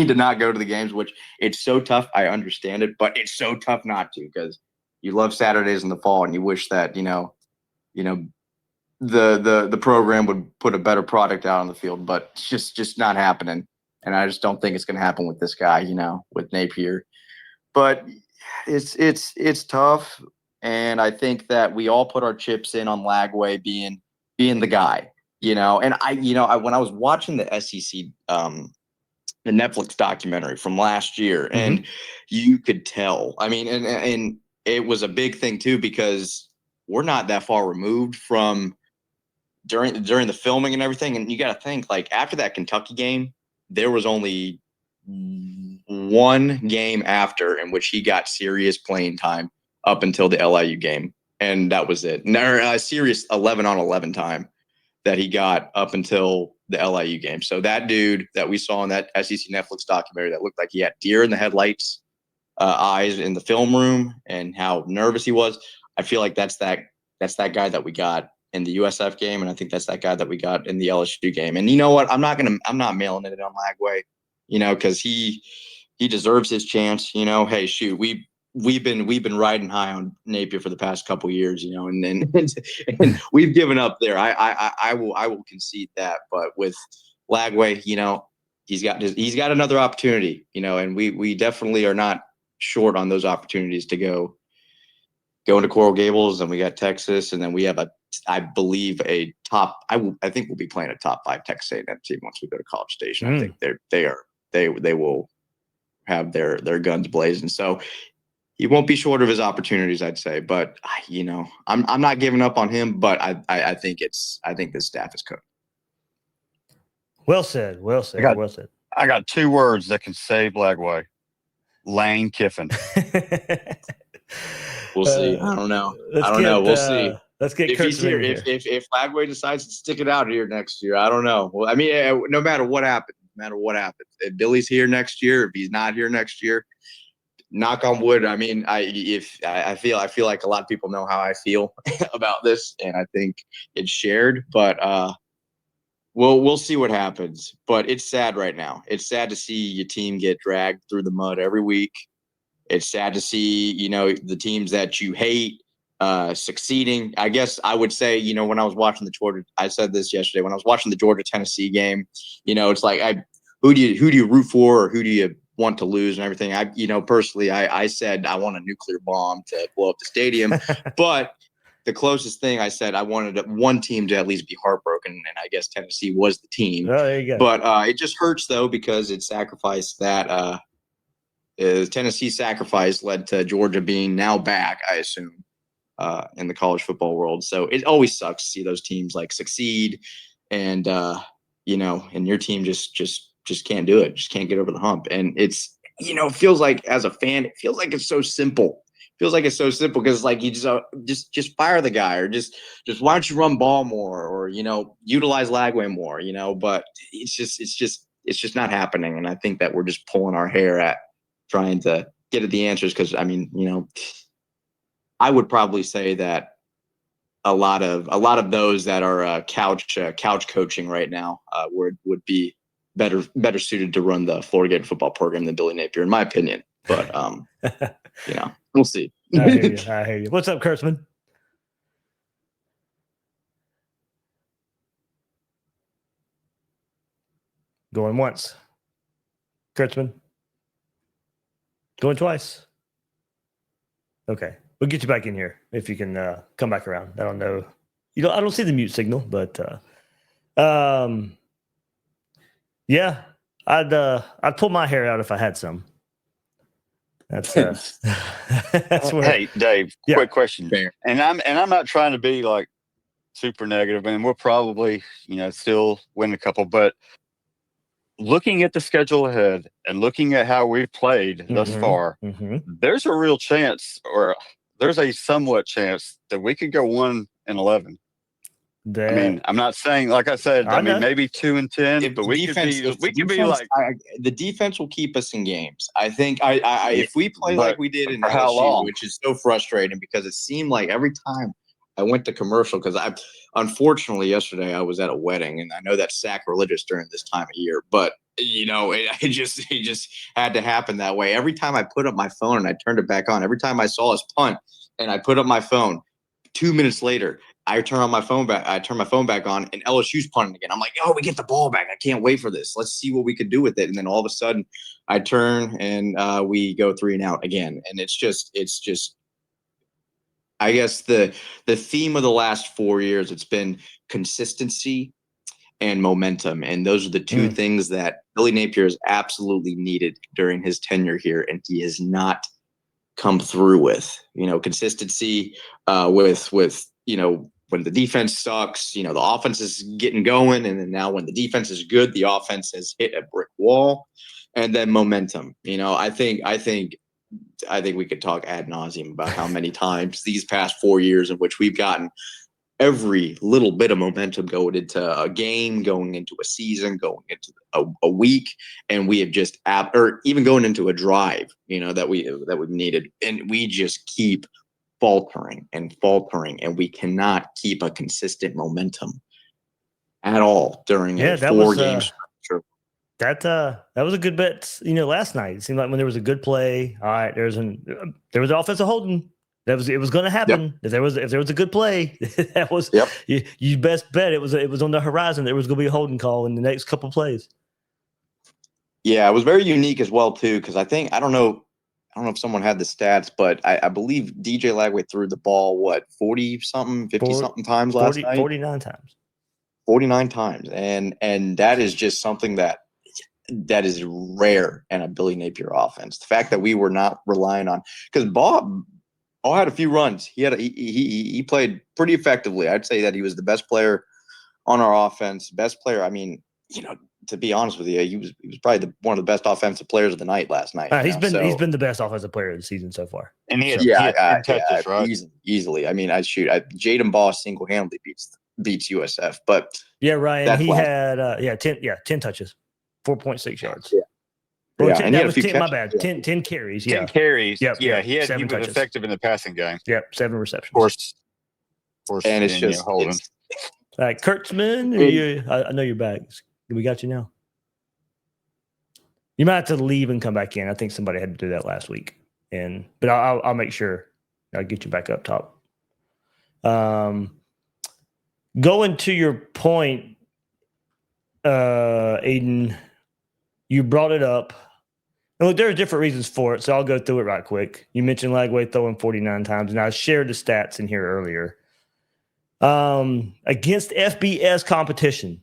Speaker 4: to not go to the games, which it's so tough. I understand it, but it's so tough not to, because you love Saturdays in the fall and you wish that, the program would put a better product out on the field, but it's just not happening. And I just don't think it's going to happen with this guy, with Napier. But it's tough, and I think that we all put our chips in on Lagway being the guy, And when I was watching the SEC, the Netflix documentary from last year, and you could tell. I mean, and it was a big thing too, because we're not that far removed from during the filming and everything. And you got to think, like, after that Kentucky game, there was only one game after in which he got serious playing time up until the LIU game. And that was it. Serious 11-on-11 time that he got up until the LIU game. So that dude that we saw in that SEC Netflix documentary that looked like he had deer in the headlights eyes in the film room, and how nervous he was, I feel like that's that guy that we got in the USF game, and I think that's that guy that we got in the LSU game. And you know what? I'm not mailing it on Lagway, because he deserves his chance. Hey, shoot, we've been riding high on Napier for the past couple of years, and we've given up there. I will concede that, but with Lagway, he's got another opportunity, and we definitely are not short on those opportunities to go into Coral Gables, and we got Texas, and then we have I believe a top. I think we'll be playing a top 5 Texas A&M team once we go to College Station. I think they will have their guns blazing. So he won't be short of his opportunities, I'd say. But I'm not giving up on him. But I think the staff is cooked.
Speaker 1: Well said. Well said. Well said.
Speaker 2: I got 2 words that can save Lagway: Lane Kiffin.
Speaker 4: We'll see. I don't know. We'll see.
Speaker 1: Let's get
Speaker 4: if he's here. If Lagway decides to stick it out here next year, I don't know. Well, I mean, no matter what happens, if Billy's here next year, if he's not here next year, knock on wood. I mean, I feel like a lot of people know how I feel about this, and I think it's shared. But we'll see what happens. But it's sad right now. It's sad to see your team get dragged through the mud every week. It's sad to see, the teams that you hate succeeding. I guess I would say, when I was watching I said this yesterday, when I was watching the Georgia-Tennessee game, it's like, who do you root for, or who do you want to lose and everything? Personally, I said I want a nuclear bomb to blow up the stadium, but the closest thing I said, I wanted one team to at least be heartbroken, and I guess Tennessee was the team.
Speaker 1: Oh, there you go.
Speaker 4: But it just hurts though, because it sacrificed that Tennessee sacrifice led to Georgia being now back, I assume, in the college football world. So it always sucks to see those teams like succeed, and and your team just can't do it, just can't get over the hump. And it's it feels like, as a fan, it feels like it's so simple. Feels like it's so simple because like you just fire the guy, or just why don't you run ball more, or utilize Lagway more, but it's just not happening. And I think that we're just pulling our hair at trying to get at the answers, because I mean, I would probably say that a lot of those that are couch coaching right now would be better suited to run the Florida Gator football program than Billy Napier, in my opinion. But we'll see.
Speaker 1: I hear you. What's up, Kurtzman? Going once. Kurtzman. Going twice. Okay. We'll get you back in here if you can come back around. I don't know. I don't see the mute signal, but yeah, I'd pull my hair out if I had some. That's that's where.
Speaker 2: Hey, Dave, quick question.
Speaker 4: Fair.
Speaker 2: And I'm not trying to be like super negative, and we'll probably, still win a couple, but looking at the schedule ahead and looking at how we've played thus far, there's a real chance, or there's a somewhat chance, that we could go 1-11. I mean, I'm not saying, like I said, I mean, maybe 2-10, but we could be like,
Speaker 4: the defense will keep us in games. I think if we play like we did in LSU, which is so frustrating because it seemed like every time I went to commercial, because unfortunately yesterday I was at a wedding, and I know that's sacrilegious during this time of year, but it just had to happen that way. Every time I put up my phone and I turned it back on, every time I saw us punt and I put up my phone, 2 minutes later, I turn my phone back on, and LSU's punting again. I'm like, oh, we get the ball back. I can't wait for this. Let's see what we could do with it. And then all of a sudden I turn and we go 3 and out again. And it's just, I guess the theme of the last 4 years, it's been consistency and momentum. And those are the two things that Billy Napier has absolutely needed during his tenure here. And he has not come through with, consistency with when the defense sucks, the offense is getting going. And then now when the defense is good, the offense has hit a brick wall. And then momentum. I think we could talk ad nauseum about how many times these past 4 years in which we've gotten every little bit of momentum going into a game, going into a season, going into a week, and we have just or even going into a drive, that we needed, and we just keep faltering, and we cannot keep a consistent momentum at all during a 4-game structure.
Speaker 1: That was a good bet. Last night it seemed like when there was a good play, all right, there was an offensive holding. It was going to happen. Yep. If there was a good play, that was you best bet it was on the horizon. There was going to be a holding call in the next couple plays. Yeah,
Speaker 4: it was very unique as well too, because I don't know if someone had the stats, but I believe DJ Lagway threw the ball 40-something, 50-something times last night.
Speaker 1: 49 times.
Speaker 4: 49 times, and that is just something that is rare in a Billy Napier offense. The fact that we were not relying on, because Ball had a few runs. He played pretty effectively. I'd say that he was the best player on our offense. Best player. I mean, to be honest with you, he was probably one of the best offensive players of the night last night.
Speaker 1: He's been the best offensive player of the season so far.
Speaker 2: And he had touches, right?
Speaker 4: Easily. I mean, Jaden Boss single-handedly beats USF. But
Speaker 1: yeah, Ryan, he had 10 touches, 4.6 yards.
Speaker 4: Yeah.
Speaker 2: Well,
Speaker 4: yeah,
Speaker 1: 10, that was 10, my bad. 10 carries.
Speaker 2: 10 carries.
Speaker 1: Yep.
Speaker 2: Yeah, he was
Speaker 1: touches.
Speaker 2: effective in the passing game.
Speaker 1: Yep, 7 receptions.
Speaker 2: Of course,
Speaker 4: and it's just
Speaker 2: holding.
Speaker 1: All right, Kurtzman, I know you're back. We got you now. You might have to leave and come back in. I think somebody had to do that last week, but I'll make sure I'll get you back up top. Going to your point, Aiden, you brought it up. And look, there are different reasons for it, so I'll go through it right quick. You mentioned Lagway throwing 49 times, and I shared the stats in here earlier. Against FBS competition,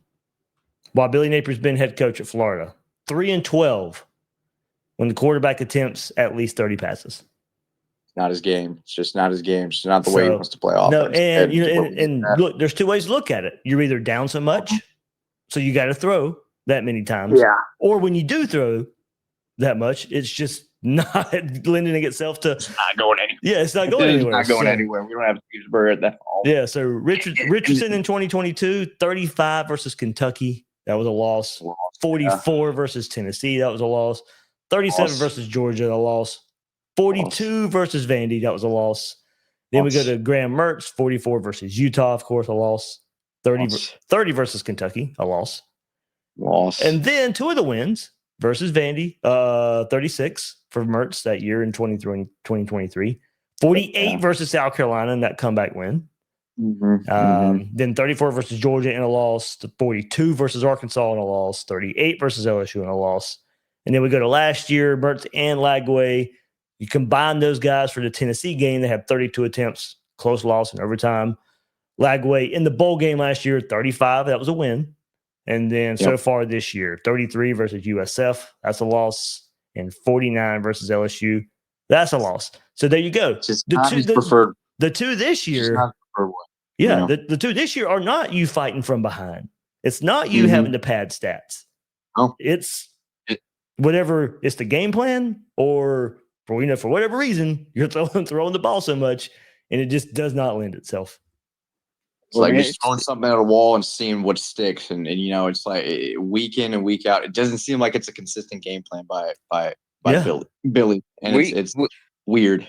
Speaker 1: while Billy Napier's been head coach at Florida, 3-12 when the quarterback attempts at least 30 passes.
Speaker 4: Not his game. It's just not his game. It's not the way he wants to play offense.
Speaker 1: No, and look, there's two ways to look at it. You're either down so much, so you got to throw that many times.
Speaker 5: Yeah.
Speaker 1: Or when you do throw that much, it's just not lending itself to.
Speaker 5: It's not going anywhere.
Speaker 1: Yeah, it's not going anywhere.
Speaker 4: It's not going anywhere. We don't have Petersburg at that.
Speaker 1: Yeah, so Richardson in 2022, 35 versus Kentucky. That was a loss. 44 versus Tennessee. That was a loss. 37 versus Georgia. A loss. 42 versus Vandy. That was a loss. Then we go to Graham Mertz. 44 versus Utah. Of course, a loss. 30 versus Kentucky. A loss. And then two of the wins versus Vandy. 36 for Mertz that year in 2023. 48 versus South Carolina in that comeback win. Then 34 versus Georgia in a loss, 42 versus Arkansas in a loss, 38 versus LSU in a loss. And then we go to last year, Mertz and Lagway. You combine those guys for the Tennessee game, they have 32 attempts, close loss in overtime. Lagway in the bowl game last year, 35, that was a win. And then so far this year, 33 versus USF, that's a loss, and 49 versus LSU, that's a loss. So there you go. The two this year, the two this year are not you fighting from behind. It's not you having to pad stats.
Speaker 4: Oh.
Speaker 1: It's whatever. It's the game plan, or for whatever reason you're throwing the ball so much, and it just does not lend itself.
Speaker 4: It's like just throwing something at a wall and seeing what sticks, and it's like week in and week out. It doesn't seem like it's a consistent game plan by Billy, and it's weird.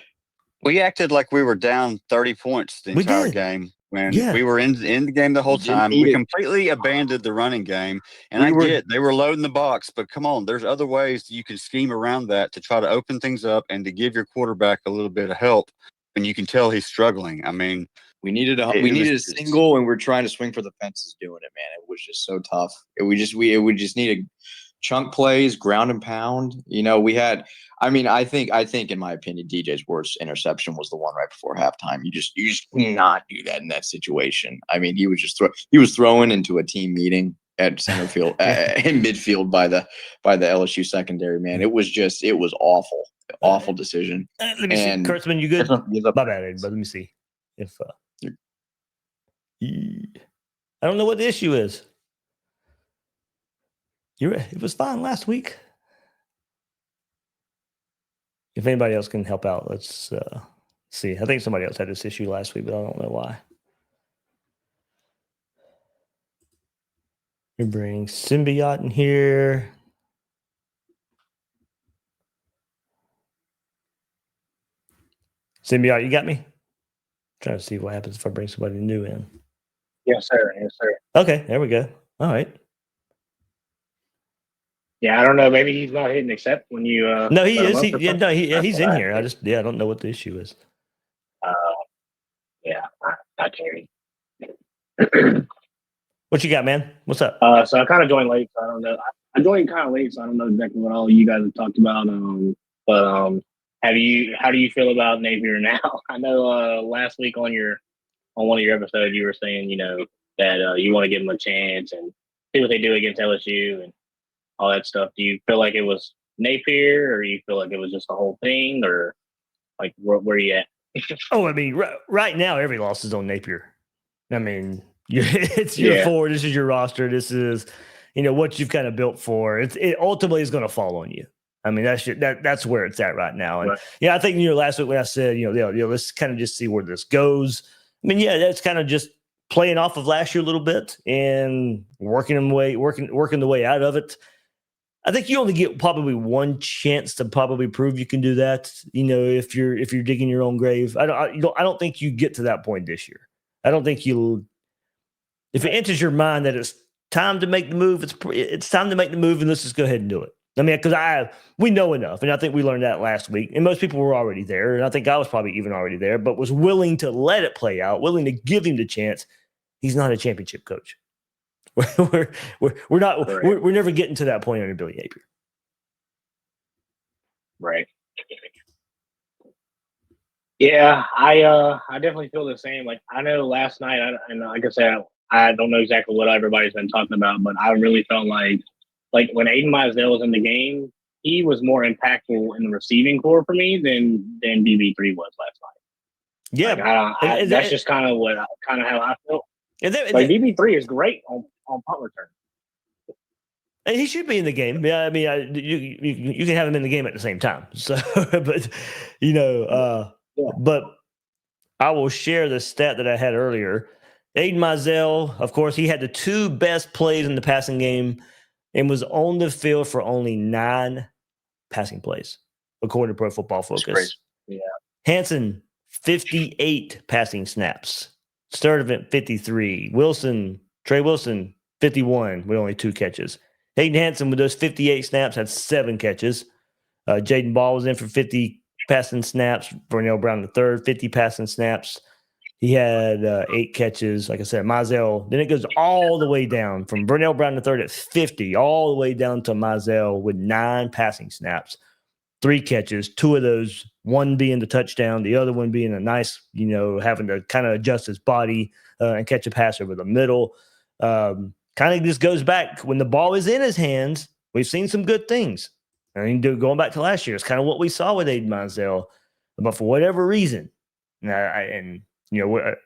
Speaker 2: We acted like we were down 30 points the entire game when we were in the game the whole time. We completely abandoned the running game. And they were loading the box, but come on, there's other ways you can scheme around that to try to open things up and to give your quarterback a little bit of help when you can tell he's struggling. I mean,
Speaker 4: we needed a single, and we're trying to swing for the fences doing it, man. It was just so tough. We just needed chunk plays, ground and pound. We had. I mean, I think in my opinion, DJ's worst interception was the one right before halftime. You just cannot do that in that situation. I mean, he was throwing into a team meeting at center field in midfield by the LSU secondary. Man, it was awful decision.
Speaker 1: Let me see, Kurtzman, you good? My bad, but let me see if I don't know what the issue is. It was fine last week. If anybody else can help out, let's see. I think somebody else had this issue last week, but I don't know why. We bring Symbiote in here. Symbiote, you got me? Trying to see what happens if I bring somebody new in.
Speaker 5: Yes, sir. Yes, sir.
Speaker 1: Okay, there we go. All right.
Speaker 5: Yeah, I don't know. Maybe he's not hitting accept when you.
Speaker 1: No, he is. He's in here. I don't know what the issue is.
Speaker 5: I can't.
Speaker 1: What you got, man? What's up?
Speaker 5: So I kind of joined late, so I don't know. I joined kind of late, so I don't know exactly what all you guys have talked about. But how do you feel about Napier now? I know last week on one of your episodes you were saying that you want to give him a chance and see what they do against LSU and all that stuff. Do you feel like it was Napier, or you feel like it was just the whole thing, or like where are you at?
Speaker 1: I mean, right now every loss is on Napier. I mean, it's year 4. This is your roster. This is what you've kind of built for. It ultimately is going to fall on you. I mean, that's where it's at right now. And I think last week when I said let's kind of just see where this goes. I mean, that's kind of just playing off of last year a little bit and working the way out of it. I think you only get probably one chance to probably prove you can do that. If you're digging your own grave, I don't think you get to that point this year. I don't think if it enters your mind that it's time to make the move, it's time to make the move, and let's just go ahead and do it. I mean, because we know enough, and I think we learned that last week, and most people were already there, and I think I was probably even already there, but was willing to let it play out, willing to give him the chance. He's not a championship coach. We're not. We're never getting to that point under Billy Napier.
Speaker 5: Right. Yeah, I definitely feel the same. Like, I know last night, and like I said, I don't know exactly what everybody's been talking about, but I really felt like when Aiden Mizell was in the game, he was more impactful in the receiving core for me than BB3 was last night.
Speaker 1: Yeah,
Speaker 5: like, that's just kind of how I felt. Like BB3 is great on punt return.
Speaker 1: And he should be in the game. Yeah, I mean, you can have him in the game at the same time. So, but but I will share the stat that I had earlier. Aiden Mizell, of course, he had the 2 best plays in the passing game and was on the field for only 9 passing plays, according to Pro Football Focus.
Speaker 5: Yeah.
Speaker 1: Hansen, 58 passing snaps. Sturdivant, 53. Trey Wilson, 51 with only 2 catches. Hayden Hansen with those 58 snaps had 7 catches. Jaden Ball was in for 50 passing snaps. Vernell Brown III, 50 passing snaps. He had 8 catches. Like I said, Mizell. Then it goes all the way down from Vernell Brown III at 50, all the way down to Mizell with 9 passing snaps, 3 catches, 2 of those, one being the touchdown, the other one being a nice, having to kind of adjust his body and catch a pass over the middle. Kind of just goes back when the ball is in his hands. We've seen some good things. I mean, going back to last year, it's kind of what we saw with Aiden Mizell. But for whatever reason, I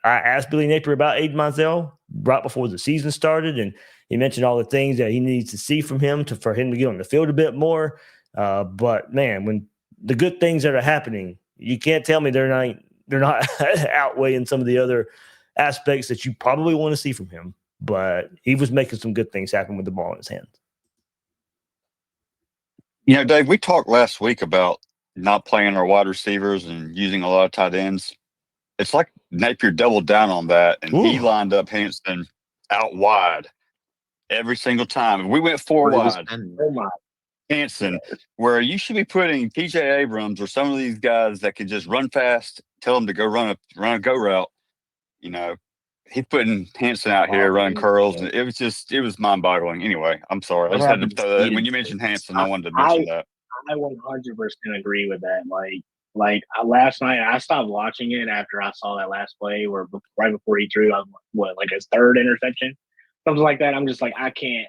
Speaker 1: asked Billy Napier about Aiden Mizell right before the season started, and he mentioned all the things that he needs to see from him for him to get on the field a bit more. But man, when the good things that are happening, you can't tell me they're not outweighing some of the other aspects that you probably want to see from him. But he was making some good things happen with the ball in his hands.
Speaker 2: Dave, we talked last week about not playing our wide receivers and using a lot of tight ends. It's like Napier doubled down on that, and he lined up Hansen out wide every single time. We went 4 wide. Hansen, where you should be putting PJ Abrams or some of these guys that can just run fast, tell them to go run a go route. He's putting Hansen out here running curls, and it was mind boggling. Anyway, I'm sorry. I just had to throw that. When you mentioned Hansen, I wanted to mention that.
Speaker 5: I 100% agree with that. Like last night, I stopped watching it after I saw that last play where right before he threw like his 3rd interception, something like that. I'm just like, I can't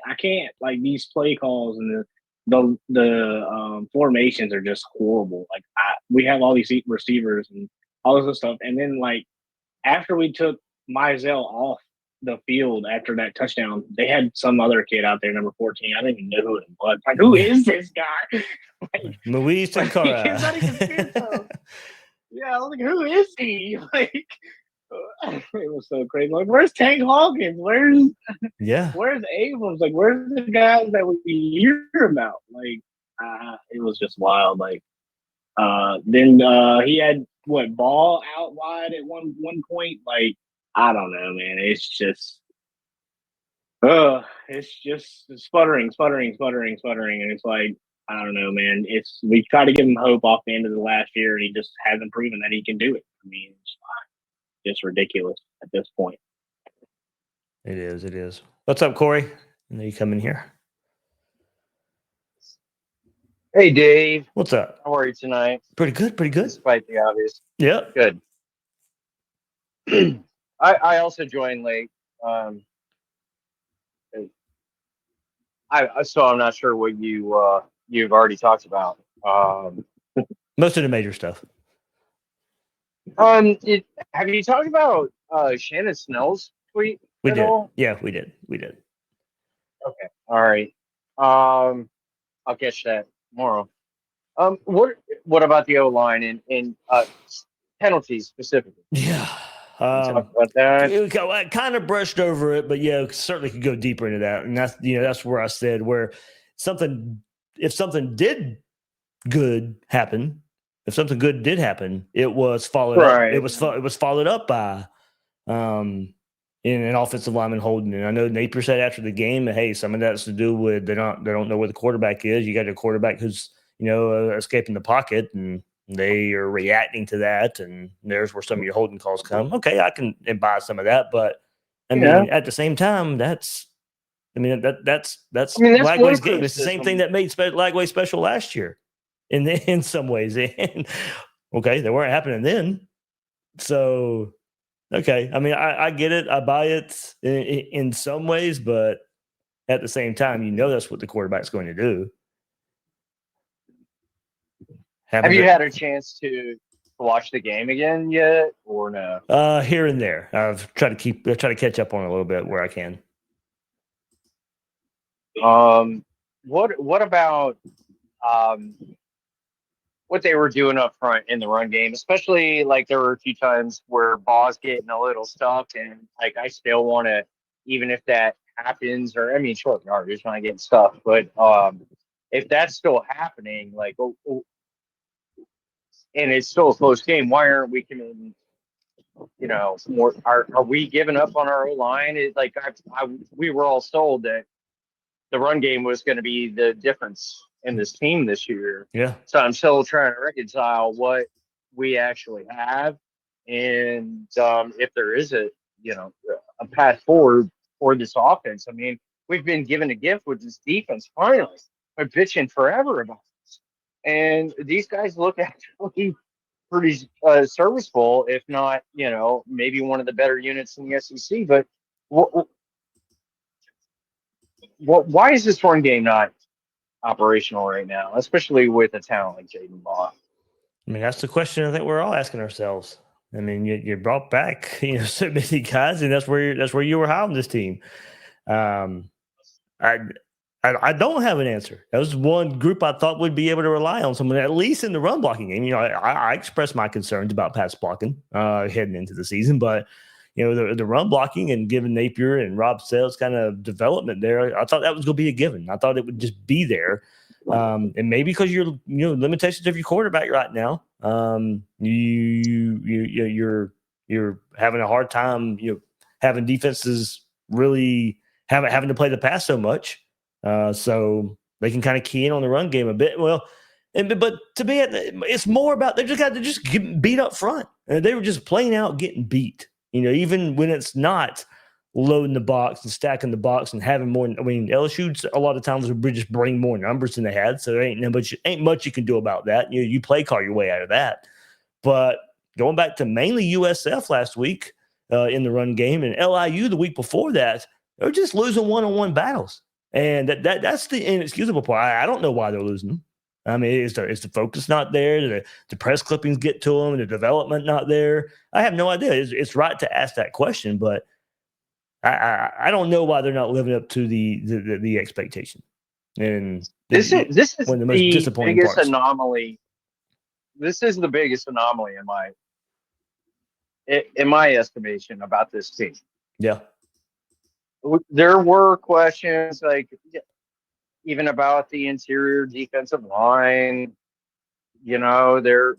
Speaker 5: like these play calls and the formations are just horrible. Like we have all these receivers and all this other stuff, and then like after we took Mizell off the field after that touchdown, they had some other kid out there, number 14. I didn't even know who it was. Like, who is this guy?
Speaker 1: Luis Tenkara.
Speaker 5: It's not even Pinto. Yeah, I was like, who is he? Like, it was so crazy. Like, where's Tank Hawkins? Where's Abrams? Like, where's the guys that we hear about? Like, it was just wild. Like, then he had Ball out wide at one point. Like, I don't know, man. It's just sputtering, and it's like, I don't know, man. We tried to give him hope off the end of the last year, and he just hasn't proven that he can do it. I mean, it's just ridiculous at this point.
Speaker 1: It is. What's up, Corey? I know you come in here.
Speaker 6: Hey, Dave.
Speaker 1: What's up?
Speaker 6: How are you tonight?
Speaker 1: Pretty good.
Speaker 6: Despite the obvious.
Speaker 1: Yeah.
Speaker 6: Good. I also joined late. So I'm not sure what you've already talked about.
Speaker 1: Most of the major stuff.
Speaker 6: Have you talked about Shannon Snell's tweet?
Speaker 1: We did.
Speaker 6: All?
Speaker 1: Yeah, we did.
Speaker 6: Okay. All right. I'll catch that tomorrow. What about the O-line and penalties specifically?
Speaker 1: Yeah.
Speaker 6: Talk about that.
Speaker 1: I kind of brushed over it, but yeah, certainly could go deeper into that. And that's where I said if something good did happen, it was followed up. It was followed up by an offensive lineman holding it. I know Napier said after the game that, hey, some of that's to do with they don't know where the quarterback is. You got a quarterback who's escaping the pocket, and they are reacting to that, and there's where some of your holding calls come. Okay, I can buy some of that, but I mean, at the same time, that's Lagway's game. It's the same thing that made Lagway special last year, in some ways. And okay, they weren't happening then, so okay. I mean, I get it, I buy it in some ways, but at the same time, that's what the quarterback's going to do.
Speaker 6: Have you had a chance to watch the game again yet, or no?
Speaker 1: Here and there. I've tried to catch up on it a little bit where I can.
Speaker 6: What about what they were doing up front in the run game, especially like there were a few times where Ball's getting a little stuck, and like I still want to, even if that happens, or I mean, short yardage when I get stuck, but if that's still happening, like, and it's still a close game, why aren't we committing? You know, more are we giving up on our O line? It's like we were all sold that the run game was going to be the difference in this team this year.
Speaker 1: Yeah.
Speaker 6: So I'm still trying to reconcile what we actually have, and if there is a path forward for this offense. I mean, we've been given a gift with this defense. Finally, I've been bitching forever about this, and these guys look actually pretty serviceable, if not, maybe one of the better units in the SEC. But why is this run game not operational right now, especially with a talent like Jaden Ball?
Speaker 1: I mean, that's the question I think we're all asking ourselves. I mean, you brought back so many guys, and that's where you were high on this team. I don't have an answer. That was one group I thought would be able to rely on someone, at least in the run blocking game. I expressed my concerns about pass blocking heading into the season, but the run blocking and giving Napier and Rob Sells kind of development there, I thought that was going to be a given. I thought it would just be there, and maybe because you're limitations of your quarterback right now, you're having a hard time having defenses really having to play the pass so much. So they can kind of key in on the run game a bit. Well, but to me, it's more about they're just getting beat up front. They were just plain out getting beat. Even when it's not loading the box and stacking the box and having more. I mean, LSU a lot of times would just bring more numbers than they had, so there ain't much you can do about that. You play call your way out of that. But going back to mainly USF last week in the run game, and LIU the week before that, they're just losing one-on-one battles. And that's the inexcusable part. I don't know why they're losing them. I mean, is the focus not there? The press clippings get to them, the development not there? I have no idea. It's right to ask that question, but I don't know why they're not living up to the expectation. And
Speaker 6: this is
Speaker 1: one of the most disappointing
Speaker 6: biggest
Speaker 1: parts.
Speaker 6: anomaly. This is the biggest anomaly in my estimation about this team.
Speaker 1: Yeah.
Speaker 6: There were questions like even about the interior defensive line. There were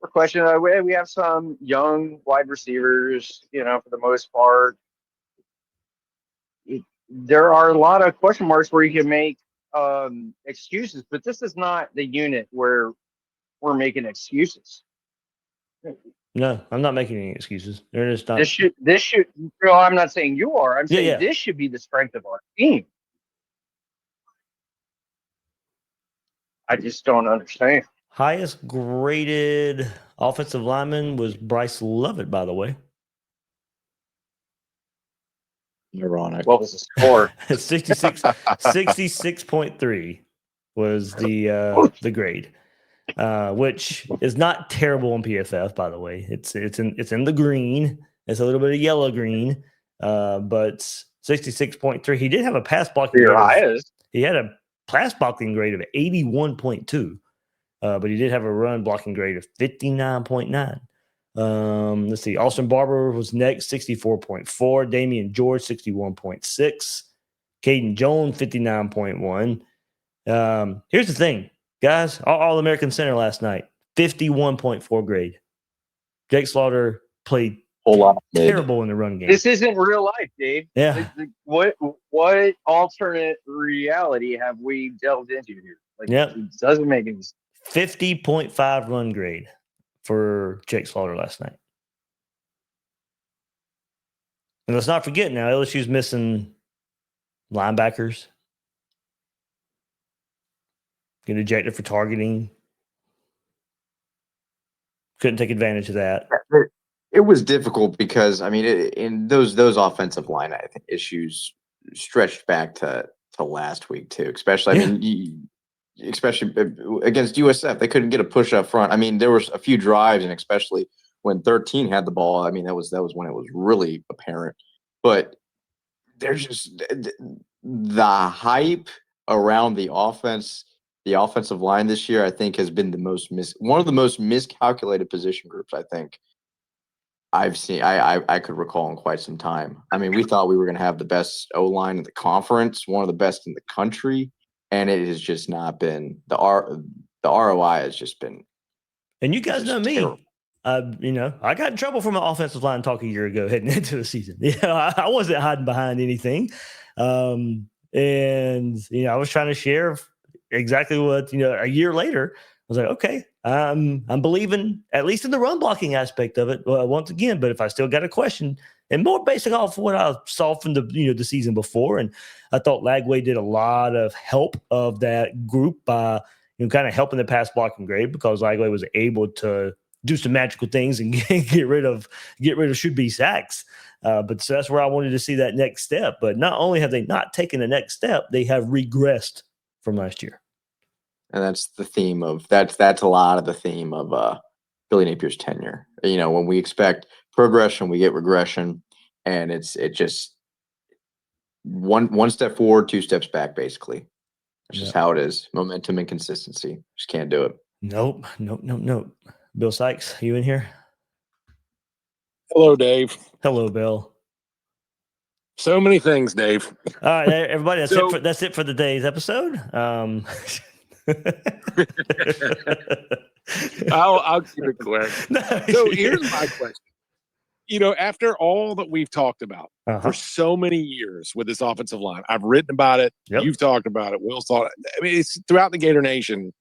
Speaker 6: questions like, we have some young wide receivers, for the most part. There are a lot of question marks where you can make excuses, but this is not the unit where we're making excuses.
Speaker 1: No, I'm not making any excuses. They're just not.
Speaker 6: This should. No, I'm not saying you are. I'm saying
Speaker 1: Yeah.
Speaker 6: This should be the strength of our team. I just don't understand.
Speaker 1: Highest graded offensive lineman was Bryce Lovett, by the way.
Speaker 4: Ironic.
Speaker 6: What was the score?
Speaker 1: 66.3 was the grade, which is not terrible on PFF, by the way. It's in the green. It's a little bit of yellow green, but 66.3. He did have a pass blocking grade. He had a pass blocking grade of 81.2, but he did have a run blocking grade of 59.9. Let's see. Austin Barber was next, 64.4. Damian George, 61.6. Caden Jones, 59.1. Here's the thing, guys. All-American center last night, 51.4 grade. Jake Slaughter played terrible in the run game.
Speaker 6: This isn't real life, Dave.
Speaker 1: Yeah.
Speaker 6: What alternate reality have we delved into here? It doesn't make any sense.
Speaker 1: 50.5 run grade for Jake Slaughter last night. And let's not forget now, LSU's missing linebackers. Get ejected for targeting. Couldn't take advantage of that.
Speaker 4: It was difficult because, I mean, in those offensive line, I think issues stretched back to last week too. Especially, I mean, especially against USF, they couldn't get a push up front. I mean, there was a few drives, and especially when 13 had the ball. I mean, that was when it was really apparent. But there's just the hype around the offense. The offensive line this year, I think, has been one of the most miscalculated position groups I think I've seen. I could recall in quite some time. I mean, we thought we were going to have the best O line in the conference, one of the best in the country, and it has just not been the ROI has just been.
Speaker 1: And you guys know me.
Speaker 4: Terrible.
Speaker 1: I got in trouble from an offensive line talk a year ago heading into the season. I wasn't hiding behind anything, and I was trying to share exactly what a year later. I was like, okay, I'm believing at least in the run blocking aspect of it once again. But if I still got a question, and more basic off what I saw from the season before, and I thought Lagway did a lot of help of that group by kind of helping the pass blocking grade, because Lagway was able to do some magical things and get rid of should be sacks. But so that's where I wanted to see that next step. But not only have they not taken the next step, they have regressed from last year.
Speaker 4: And that's the theme of that's a lot of the theme of Billy Napier's tenure. When we expect progression, we get regression, and it just one step forward, 2 steps back, basically. That's just how it is. Momentum and consistency. Just can't do it.
Speaker 1: Nope. Bill Sykes, you in here?
Speaker 7: Hello, Dave.
Speaker 1: Hello, Bill.
Speaker 7: So many things, Dave.
Speaker 1: All right, everybody. That's it for the day's episode.
Speaker 7: I'll keep it quick. So here's my question. After all that we've talked about for so many years with this offensive line, I've written about it.
Speaker 1: Yep.
Speaker 7: You've talked about it. Will's thought. I mean, it's throughout the Gator Nation.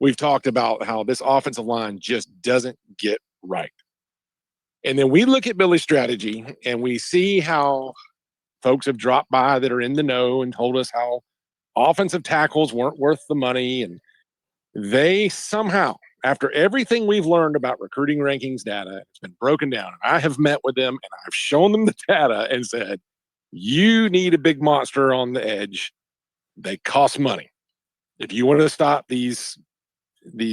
Speaker 7: We've talked about how this offensive line just doesn't get right. And then we look at Billy's strategy and we see how folks have dropped by that are in the know and told us how offensive tackles weren't worth the money. And they somehow, after everything we've learned about recruiting rankings data, it's been broken down. I have met with them and I've shown them the data and said, you need a big monster on the edge. They cost money. If you want to stop these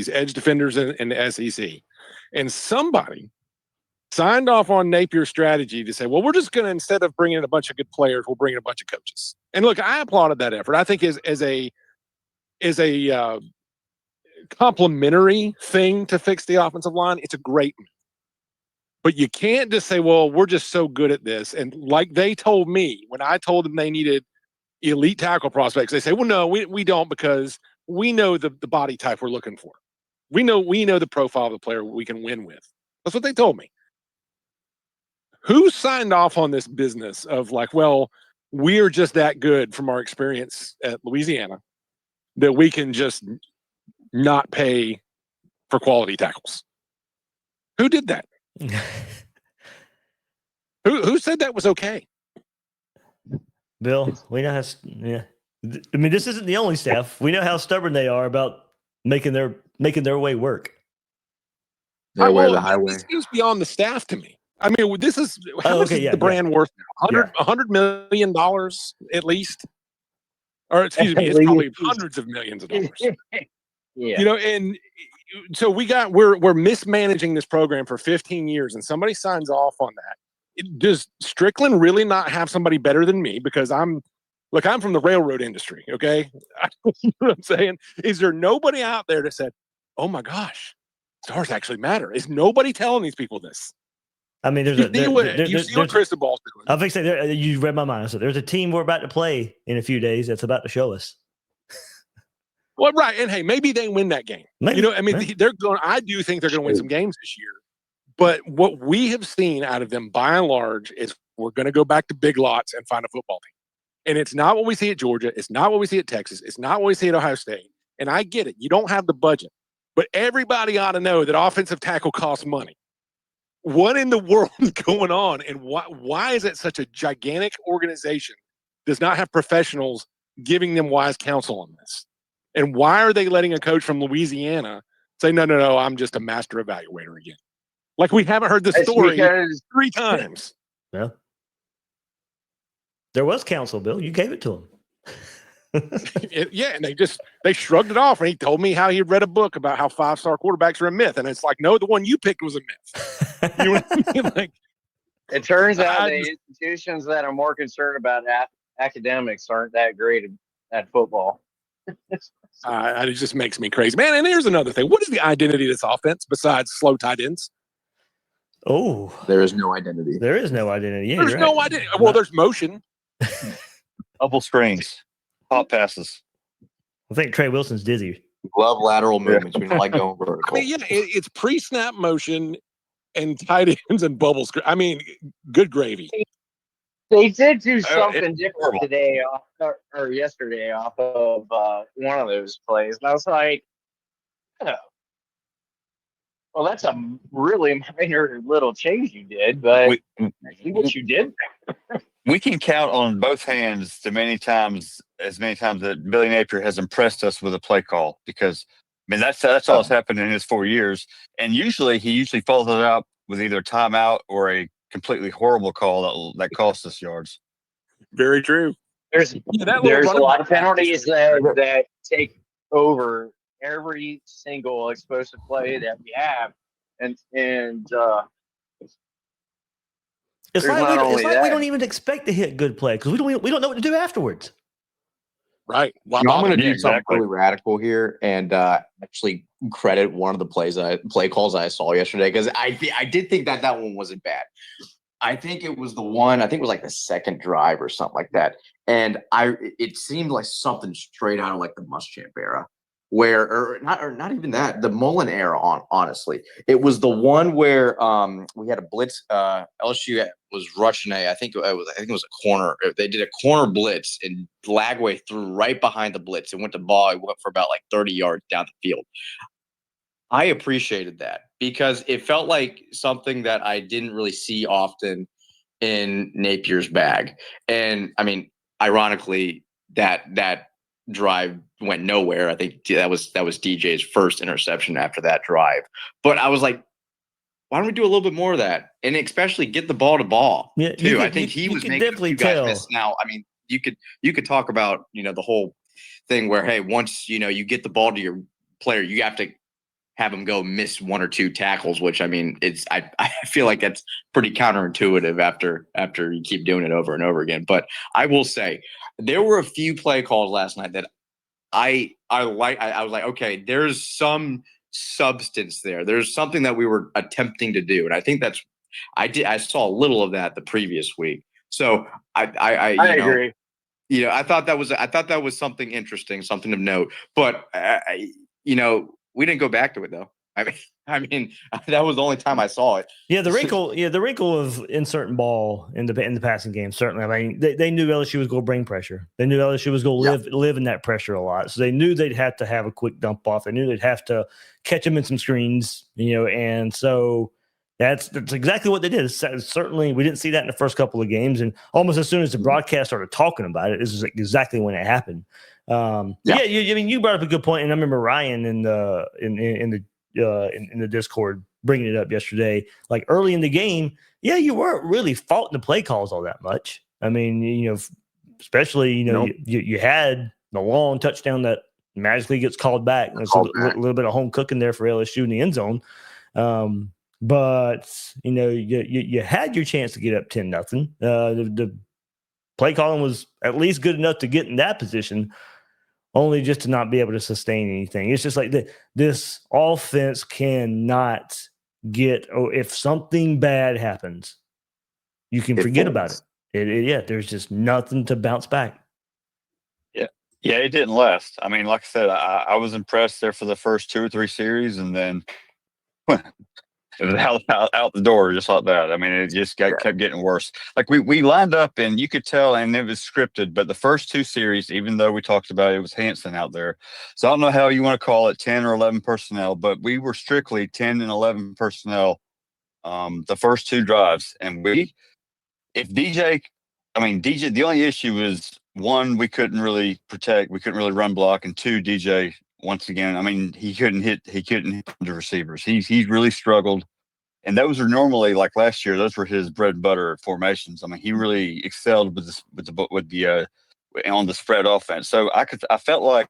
Speaker 7: edge defenders in the SEC. And somebody signed off on Napier's strategy to say, well, we're just going to, instead of bringing in a bunch of good players, we'll bring in a bunch of coaches. And look, I applauded that effort. I think as a complementary thing to fix the offensive line, it's a great move. But you can't just say, well, we're just so good at this. And like they told me, when I told them they needed elite tackle prospects, they say, well, no, we don't, because we know the body type we're looking for. We know the profile of the player we can win with. That's what they told me. Who signed off on this business of like, well, we're just that good from our experience at Louisiana that we can just not pay for quality tackles? Who did that? Who said that was okay?
Speaker 1: Bill, we know how. Yeah, I mean, this isn't the only staff. We know how stubborn they are about making their way work.
Speaker 4: Their way, the highway.
Speaker 7: This goes beyond the staff to me. I mean, this is how much is the brand worth now? $100 million at least, or excuse me, it's probably hundreds of millions of dollars.
Speaker 6: Yeah.
Speaker 7: And so we're mismanaging this program for 15 years, and somebody signs off on that. Does Strickland really not have somebody better than me? Because I'm from the railroad industry. Okay, you know what I'm saying? Is there nobody out there that said, "Oh my gosh, stars actually matter"? Is nobody telling these people this?
Speaker 1: I mean,
Speaker 7: you see what Cristobal's doing.
Speaker 1: I think you read my mind. So there's a team we're about to play in a few days that's about to show us.
Speaker 7: Well, right, and hey, maybe they win that game.
Speaker 1: Maybe.
Speaker 7: They're going. I do think they're going to win some games this year. But what we have seen out of them, by and large, is we're going to go back to Big Lots and find a football team. And it's not what we see at Georgia. It's not what we see at Texas. It's not what we see at Ohio State. And I get it. You don't have the budget. But everybody ought to know that offensive tackle costs money. What in the world is going on? And why is it such a gigantic organization does not have professionals giving them wise counsel on this? And why are they letting a coach from Louisiana say, no, I'm just a master evaluator again? Like, we haven't heard the story 3 times.
Speaker 1: Yeah. There was counsel, Bill. You gave it to him.
Speaker 7: Yeah, and they shrugged it off, and he told me how he read a book about how 5-star quarterbacks are a myth, and it's like, no, the one you picked was a myth. You know what I mean? Like,
Speaker 6: It turns out the institutions that are more concerned about academics aren't that great at football.
Speaker 7: it just makes me crazy, man. And here's another thing: what is the identity of this offense besides slow tight ends?
Speaker 1: Oh,
Speaker 4: There is no identity.
Speaker 1: there is no identity. Yeah,
Speaker 7: There's
Speaker 1: you're
Speaker 7: no
Speaker 1: right.
Speaker 7: identity. Well, there's motion.
Speaker 2: Double screens, hot passes.
Speaker 1: I think Trey Wilson's dizzy.
Speaker 4: Love lateral movements. We don't like going
Speaker 7: I
Speaker 4: vertical.
Speaker 7: mean, yeah, it's pre-snap motion and tight ends and bubble screen. I mean, good gravy.
Speaker 6: They did do
Speaker 2: it's
Speaker 6: something different
Speaker 2: horrible.
Speaker 6: today or yesterday off of one of those plays. And I was like, oh, well, that's a really minor little change you did, but I see what you did.
Speaker 2: We can count on both hands as many times that Billy Napier has impressed us with a play call, because I mean that's all that's happened in his 4 years, and he usually follows it up with either a timeout or a completely horrible call that costs us yards.
Speaker 7: Very true.
Speaker 6: There's a lot of penalties that take over every single explosive play that we have, and
Speaker 1: It's
Speaker 6: There's
Speaker 1: like,
Speaker 6: not
Speaker 1: we,
Speaker 6: only
Speaker 1: it's like we
Speaker 6: that.
Speaker 1: don't even expect to hit good play because we don't know what to do afterwards.
Speaker 7: Right.
Speaker 4: You know, I'm going to do
Speaker 2: Yeah,
Speaker 4: something
Speaker 2: exactly.
Speaker 4: really radical here and actually credit one of the play calls I saw yesterday, because I did think that one wasn't bad. I think it was the one. I think it was like the second drive or something like that, and it seemed like something straight out of like the Muschamp era, or not even that, the Mullen era. Honestly, it was the one where we had a blitz. LSU was rushing I think it was a corner. They did a corner blitz, and Lagway threw right behind the blitz and went to ball. It went for about like 30 yards down the field. I appreciated that because it felt like something that I didn't really see often in Napier's bag. And I mean, ironically, that drive went nowhere. I think that was DJ's first interception after that drive. But I was like, why don't we do a little bit more of that? And especially get the ball to ball too. I think he was making a few guys miss. Now, I mean, you could talk about, the whole thing where, hey, once, you get the ball to your player, you have to have him go miss one or two tackles, which I mean, I feel like that's pretty counterintuitive after you keep doing it over and over again. But I will say there were a few play calls last night that I was like, okay, there's some substance there. There's something that we were attempting to do. And I think I saw a little of that the previous week. So I
Speaker 6: agree.
Speaker 4: I thought that was something interesting, something of note, but we didn't go back to it though. I mean, that was the only time I saw it.
Speaker 1: Yeah, the wrinkle of inserting ball in the passing game, certainly. I mean, they knew LSU was going to bring pressure. They knew LSU was going to live in that pressure a lot. So they knew they'd have to have a quick dump off. They knew they'd have to catch them in some screens, and so that's exactly what they did. Certainly, we didn't see that in the first couple of games, and almost as soon as the broadcast started talking about it, this is exactly when it happened. You brought up a good point, and I remember Ryan in the Discord bringing it up yesterday. Like early in the game, you weren't really faulting the play calls all that much. I mean, especially you had the long touchdown that magically gets called back. There's a little bit of home cooking there for LSU in the end zone. But you had your chance to get up 10-0. The play calling was at least good enough to get in that position, only just to not be able to sustain anything. It's just like this offense cannot get. If something bad happens, you can forget about it. There's just nothing to bounce back.
Speaker 2: Yeah, it didn't last. I mean, like I said, I was impressed there for the first 2 or 3 series, and then it was out the door just like that. I mean, it just kept getting worse. Like we lined up, and you could tell, and it was scripted. But the first 2 series, even though we talked about it was Hanson out there, so I don't know how you want to call it 10 or 11 personnel, but we were strictly 10 and 11 personnel the first 2 drives. And DJ, the only issue was, 1, we couldn't really protect, we couldn't really run block, and 2, DJ. Once again, I mean, he couldn't hit the receivers. He's really struggled, and those are normally, like last year, those were his bread and butter formations. I mean, he really excelled with on the spread offense. So I felt like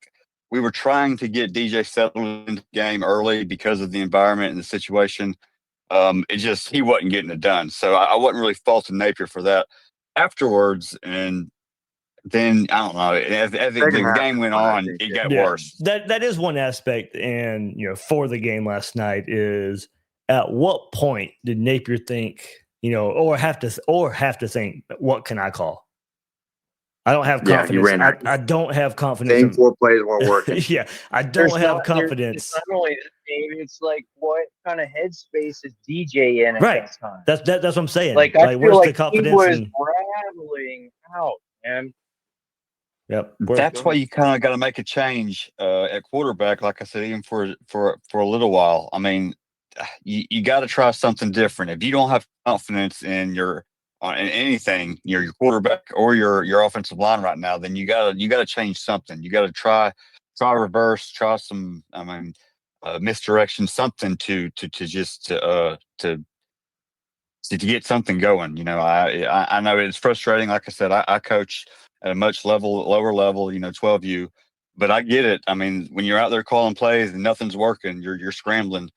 Speaker 2: we were trying to get DJ settled into the game early because of the environment and the situation. He wasn't getting it done. So I wasn't really faulting Napier for that afterwards. And then I don't know, as the game went on, it got worse.
Speaker 1: That is one aspect. And, for the game last night is at what point did Napier think, or have to think, what can I call? I don't have confidence. I don't have confidence.
Speaker 4: Same 4 plays weren't working.
Speaker 1: Yeah, I don't have confidence.
Speaker 6: It's not only the game, it's like what kind of headspace is DJ in at that time?
Speaker 1: That's what I'm saying.
Speaker 6: Like I feel
Speaker 1: where's
Speaker 6: like
Speaker 1: the confidence?
Speaker 6: he was rattling out, man.
Speaker 1: Yep.
Speaker 2: That's why you kind of got to make a change at quarterback. Like I said, even for a little while. I mean, you got to try something different. If you don't have confidence in in anything, your quarterback or your offensive line right now, then you gotta change something. You got to try reverse, try some, misdirection, something to get something going. I know it's frustrating. Like I said, I coach at a much lower level, 12U, but I get it. I mean, when you're out there calling plays and nothing's working, you're scrambling.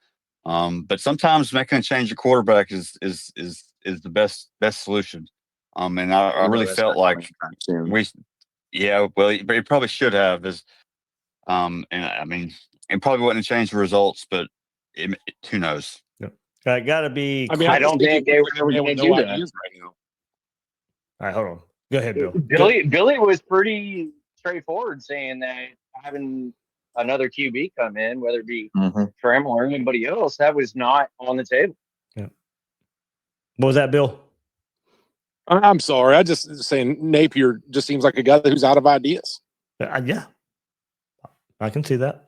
Speaker 2: But sometimes making a change of quarterback is the best solution. And I really felt like it probably should have and I mean, it probably wouldn't have changed the results, but who knows?
Speaker 1: I gotta be.
Speaker 7: I mean,
Speaker 6: I don't think they were going to do that.
Speaker 7: Right now.
Speaker 1: All right, hold on. Go ahead, Bill.
Speaker 6: Billy was pretty straightforward, saying that having another QB come in, whether it be Trammell or anybody else, that was not on the table.
Speaker 1: Yeah. What was that, Bill?
Speaker 7: I'm sorry. I just saying Napier just seems like a guy who's out of ideas.
Speaker 1: Yeah, I can see that.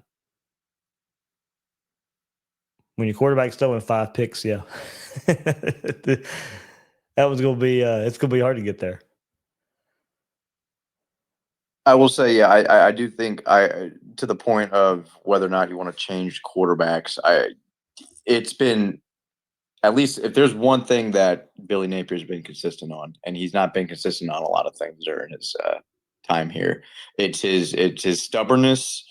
Speaker 1: When your quarterback's throwing 5 picks, yeah, that was gonna be. It's gonna be hard to get there.
Speaker 4: I will say, I do think to the point of whether or not you want to change quarterbacks. It's been, at least if there's one thing that Billy Napier's been consistent on, and he's not been consistent on a lot of things during his time here. It's his stubbornness,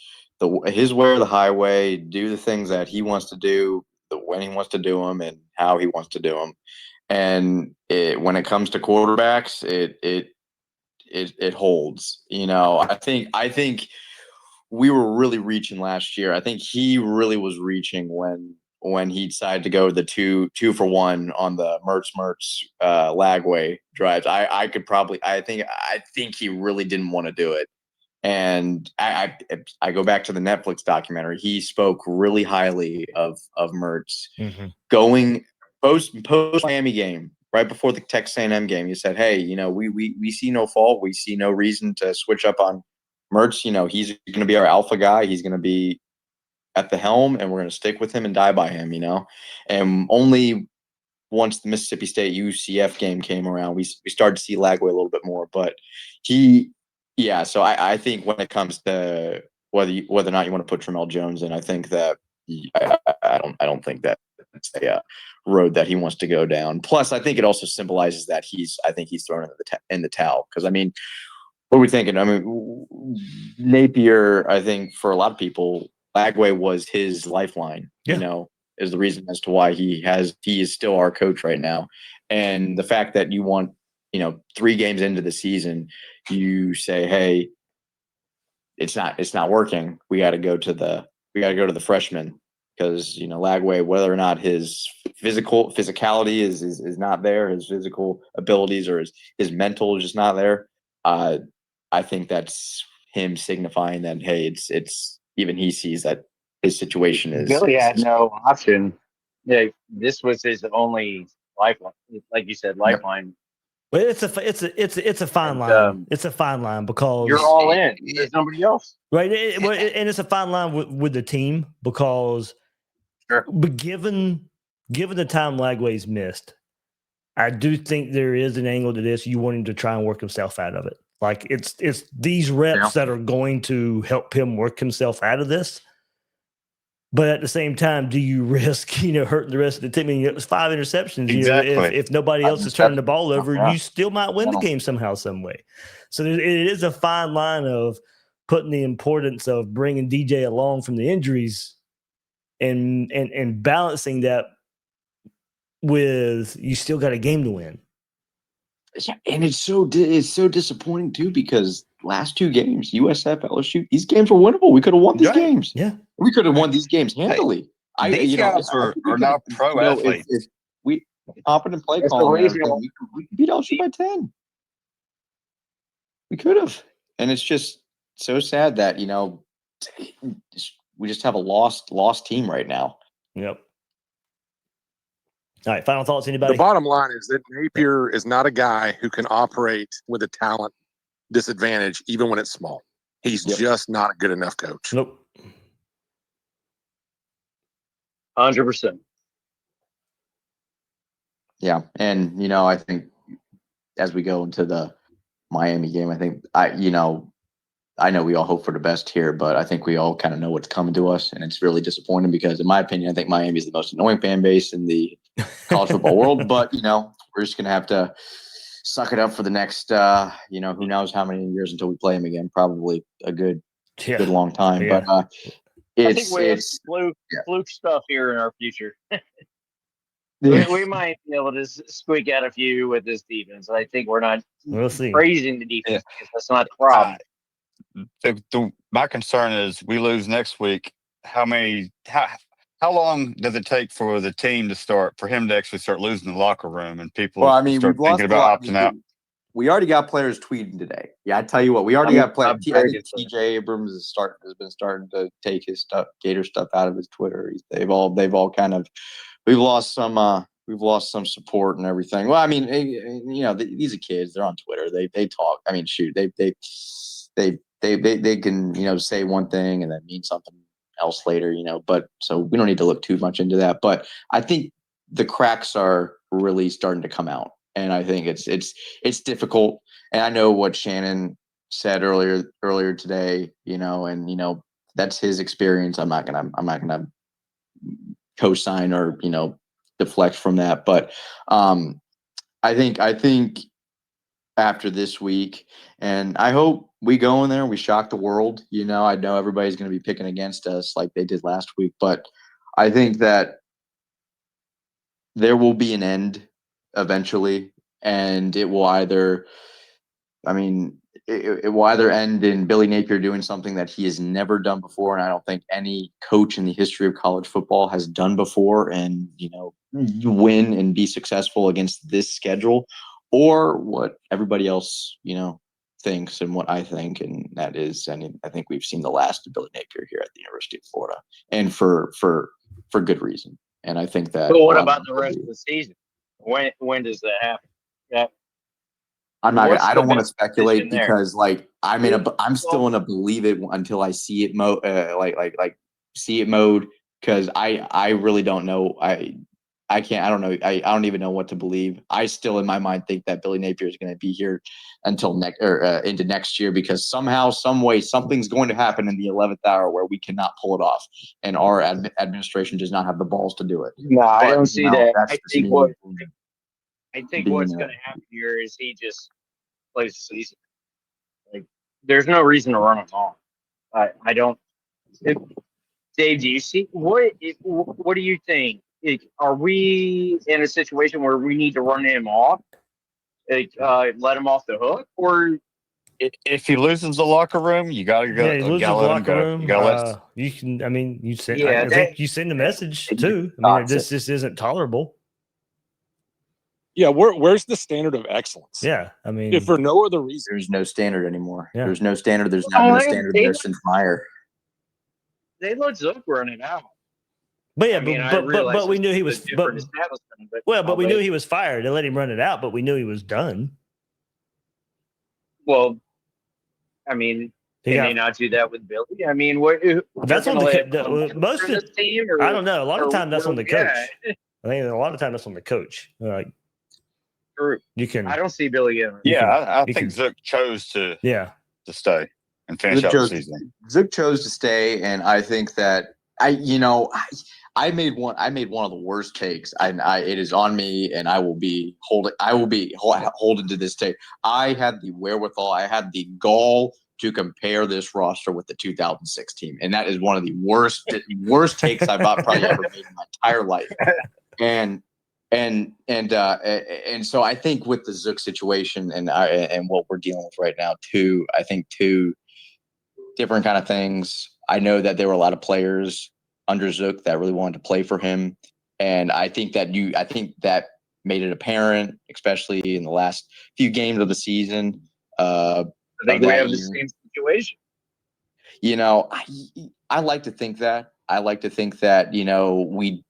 Speaker 4: his way or the highway. Do the things that he wants to do, when he wants to do them, and how he wants to do them. And when it comes to quarterbacks, it holds. I think we were really reaching last year. I think he really was reaching when he decided to go the two for one on the Mertz Lagway drives. I think he really didn't want to do it. And I go back to the Netflix documentary. He spoke really highly of Mertz going post Miami game, right before the Texas A&M game. He said, "Hey, we see no fault. We see no reason to switch up on Mertz. He's going to be our alpha guy. He's going to be at the helm, and we're going to stick with him and die by him." And only once the Mississippi State UCF game came around, we started to see Lagway a little bit more. But so I think when it comes to whether or not you want to put Trammell Jones in, I think that I don't think that it's a road that he wants to go down. Plus, I think it also symbolizes that he's thrown in the towel. Because I mean, what are we thinking? I mean, Napier, I think for a lot of people, Lagway was his lifeline. Is the reason as to why he is still our coach right now. And the fact that you want 3 games into the season, you say, "Hey, it's not working. We got to go to the freshman." Because Lagway, whether or not his physicality is not there, his physical abilities or his mental is just not there. I think that's him signifying that, hey, it's even he sees that his situation is.
Speaker 6: Billy had no option. Yeah, this was his only lifeline, like you said, lifeline.
Speaker 1: Well, it's a fine line. It's a fine line because
Speaker 6: you're all in. There's nobody else,
Speaker 1: right? And it's a fine line with the team because, but given the time Lagway's missed, I do think there is an angle to this. You want him to try and work himself out of it. Like it's these reps that are going to help him work himself out of this. But at the same time, do you risk, hurting the rest of the team? I mean, it was 5 interceptions.
Speaker 2: Exactly.
Speaker 1: If nobody else is turning the ball over,
Speaker 4: Yeah.
Speaker 1: you still might win the game somehow, some way. So it is a fine line of putting the importance of bringing DJ along from the injuries and balancing that with you still got a game to win.
Speaker 4: Yeah, and it's so disappointing too, because last 2 games, USF, LSU, these games were winnable. We could have won these games.
Speaker 1: Yeah,
Speaker 4: we could have won these games handily.
Speaker 2: These guys are now pro athletes.
Speaker 4: If we competent play
Speaker 6: That's the
Speaker 4: calling, and
Speaker 6: reason
Speaker 4: everything, we could beat LSU by 10. We could have, and it's just so sad that we just have a lost team right now.
Speaker 1: Yep. All right, final thoughts, anybody?
Speaker 7: The bottom line is that Napier is not a guy who can operate with a talent disadvantage, even when it's small. He's just not a good enough coach.
Speaker 1: Nope.
Speaker 6: 100%.
Speaker 4: Yeah, and I think as we go into the Miami game, I know we all hope for the best here, but I think we all kind of know what's coming to us, and it's really disappointing because, in my opinion, I think Miami is the most annoying fan base in the college football world. But we're just gonna have to suck it up for the next, who knows how many years until we play them again? Probably a good long time.
Speaker 1: Yeah.
Speaker 4: But
Speaker 6: I think we have fluke stuff here in our future. We might be able to squeak out a few with this defense. I think we're not praising the defense because that's not the problem.
Speaker 2: My concern is we lose next week. How long does it take for the team for him to actually start losing the locker room and people start thinking about opting out?
Speaker 4: We already got players tweeting today. Yeah, I tell you what, we already got players. I think TJ Abrams has been starting to take his Gator stuff out of his Twitter. They've all kind of we've lost some support and everything. Well, I mean, these are kids. They're on Twitter. They talk. I mean, shoot, they can say one thing and then mean something else later, but so we don't need to look too much into that. But I think the cracks are really starting to come out, and I think it's difficult. And I know what Shannon said earlier today, and that's his experience. I'm not gonna co-sign or deflect from that, but I think after this week, and I hope we go in there and we shock the world. I know everybody's going to be picking against us like they did last week, but I think that there will be an end eventually, and it will either end in Billy Napier doing something that he has never done before, and I don't think any coach in the history of college football has done before, and win and be successful against this schedule, or what everybody else thinks and what I think, and that is, I think we've seen the last of Billy Napier here at the University of Florida, and for good reason. And I think that.
Speaker 6: But what about the rest of the season? When does that happen? Yeah.
Speaker 4: I don't want to speculate because I'm still in a believe it until I see it mode, see it mode, because I really don't know. I can't. I don't know. I don't even know what to believe. I still, in my mind, think that Billy Napier is going to be here until into next year, because somehow, some way, something's going to happen in the 11th hour where we cannot pull it off, and our administration does not have the balls to do it.
Speaker 6: No, I don't see that. I think what's going to happen here is he just plays the season. There's no reason to run him off. I don't. Dave, do you see what do you think? Are we in a situation where we need to run him off, let him off the hook, or
Speaker 2: if he loses the locker room, you gotta go.
Speaker 1: Yeah, he loses the locker room.
Speaker 2: You gotta
Speaker 1: you can. I mean, you send.
Speaker 6: Yeah,
Speaker 1: I think you send a message too. I mean, this isn't tolerable.
Speaker 7: Yeah, where's the standard of excellence?
Speaker 1: Yeah, I mean,
Speaker 7: if for no other reason,
Speaker 4: there's no standard anymore.
Speaker 1: Yeah.
Speaker 4: There's no standard. There's not been a standard there since Meyer.
Speaker 6: They let Zook run it out.
Speaker 1: But yeah, but we knew he was. But we knew he was fired. They let him run it out, but we knew he was done.
Speaker 6: Well, I mean, can they not do that with Billy? I mean,
Speaker 1: that's on most of the team. I don't know. A lot of time that's on the coach. I think a lot of time that's on the coach. You can.
Speaker 6: I don't see Billy getting.
Speaker 2: I think Zook chose to stay and finish out the season.
Speaker 4: Zook chose to stay, and I think that I made one of the worst takes, and it is on me, and I will be holding to this take. I had the wherewithal, I had the gall to compare this roster with the 2006 team, and that is one of the worst takes I've probably ever made in my entire life. And so I think with the Zook situation and what we're dealing with right now, two different kind of things. I know that there were a lot of players under Zook that really wanted to play for him, and I think that made it apparent, especially in the last few games of the season.
Speaker 6: I think we have the same situation.
Speaker 4: I like to think that. We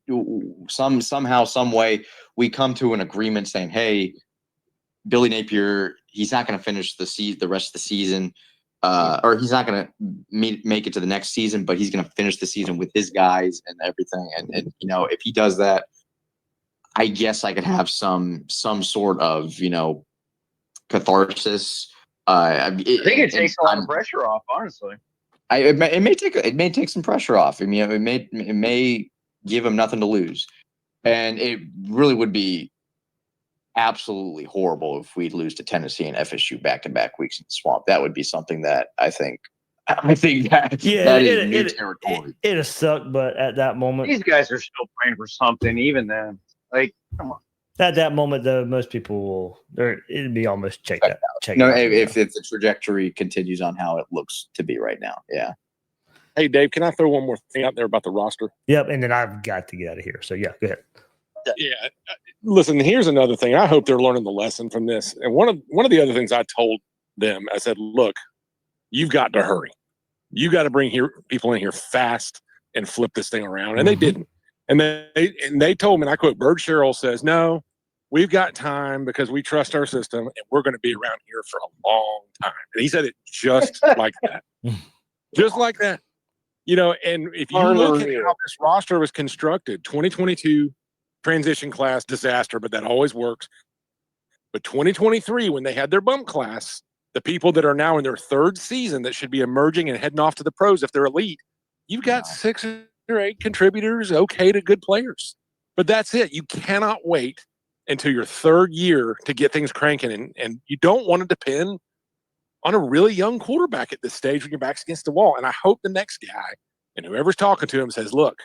Speaker 4: somehow, some way, we come to an agreement saying, hey, Billy Napier, he's not going to finish the rest of the season, or he's not going to make it to the next season, but he's going to finish the season with his guys and everything. And if he does that, I guess I could have some sort of catharsis.
Speaker 6: I think it takes a lot of pressure off, honestly.
Speaker 4: It may take some pressure off. I mean, it may give him nothing to lose, and it really would be absolutely horrible if we lose to Tennessee and FSU back-to-back weeks in the Swamp. That would be something that I think that is new territory.
Speaker 1: It'll suck, but at that moment,
Speaker 6: these guys are still playing for something. Even then, like, come on.
Speaker 1: At that moment, though, most people it'd be almost checked out.
Speaker 4: If the trajectory continues on how it looks to be right now, yeah.
Speaker 7: Hey, Dave, can I throw one more thing out there about the roster?
Speaker 1: Yep, and then I've got to get out of here. So yeah, go ahead.
Speaker 7: Yeah, listen. Here's another thing. I hope they're learning the lesson from this. And one of the other things I told them, I said, look, you've got to hurry. You got to bring people in here fast and flip this thing around, and they didn't. And they told me, and I quote, Bird Sherrill says, no, we've got time because we trust our system and we're going to be around here for a long time. And he said it just like that. Just like that. And if you look at how this roster was constructed, 2022 transition class disaster, but that always works. But 2023, when they had their bump class, the people that are now in their third season that should be emerging and heading off to the pros if they're elite, you've got 6 or 8 contributors, okay to good players. But that's it. You cannot wait until your third year to get things cranking. And you don't want to depend on a really young quarterback at this stage when your back's against the wall. And I hope the next guy and whoever's talking to him says, look,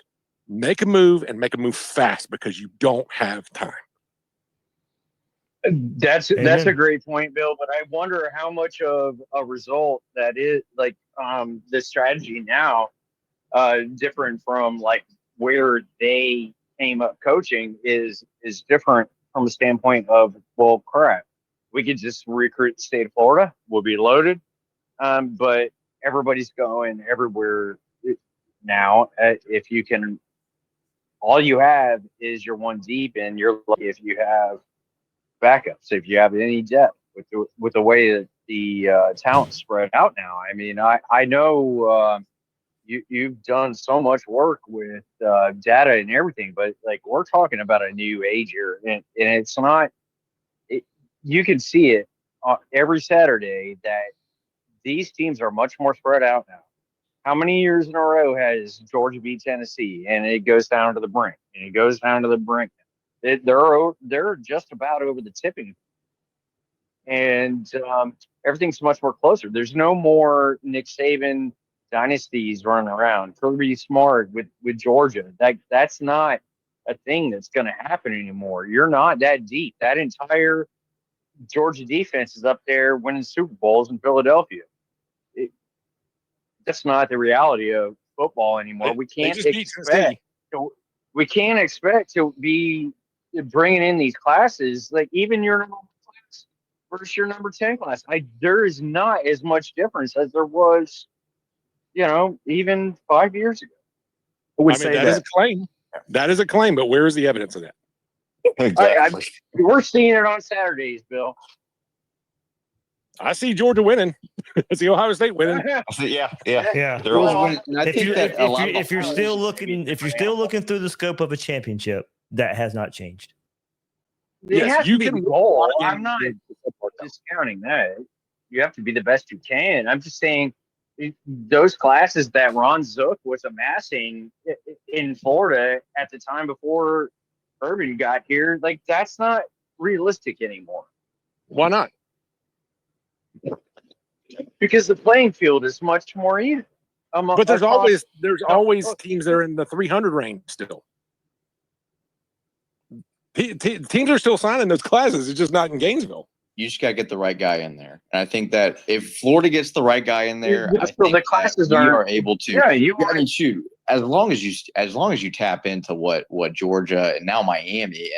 Speaker 7: make a move and make a move fast because you don't have time.
Speaker 6: That's a great point, Bill. But I wonder how much of a result that is, like, the strategy now, different from like where they came up coaching is different from a standpoint of, well, crap, we could just recruit the state of Florida, we'll be loaded, but everybody's going everywhere now. If you can, all you have is your one deep, and you're lucky if you have backups, if you have any depth with the way that the talent spread out now. I mean, I know you've done so much work with data and everything, but like, we're talking about a new age here, and it's not. You can see it every Saturday that these teams are much more spread out now. How many years in a row has Georgia beat Tennessee, and it goes down to the brink, and it goes down to the brink? They're just about over the tipping, and everything's much more closer. There's no more Nick Saban dynasties running around. Kirby Smart with Georgia. That's not a thing that's going to happen anymore. You're not that deep. That entire Georgia defense is up there winning Super Bowls in Philadelphia. That's not the reality of football anymore. We can't expect to be bringing in these classes, like even your number 1 class versus your number 10 class. There is not as much difference as there was, even 5 years ago.
Speaker 7: That is a claim. That is a claim, but where is the evidence of that?
Speaker 4: Exactly.
Speaker 6: We're seeing it on Saturdays, Bill.
Speaker 1: I see Georgia winning. I see Ohio State winning.
Speaker 2: Yeah.
Speaker 1: They're
Speaker 2: all
Speaker 1: winning. If you're still looking through the scope of a championship, that has not changed.
Speaker 6: Yes, you can roll. I'm not discounting that. You have to be the best you can. I'm just saying those classes that Ron Zook was amassing in Florida at the time before Urban got here, like that's not realistic anymore.
Speaker 7: Why not?
Speaker 6: Because the playing field is much more even.
Speaker 7: But there's always teams that are in the 300 range still. Teams are still signing those classes. It's just not in Gainesville.
Speaker 4: You just got to get the right guy in there. And I think that if Florida gets the right guy in there, I think
Speaker 6: the classes
Speaker 4: that we are able to.
Speaker 6: Yeah,
Speaker 4: I mean, shoot, as long as you tap into what Georgia and now Miami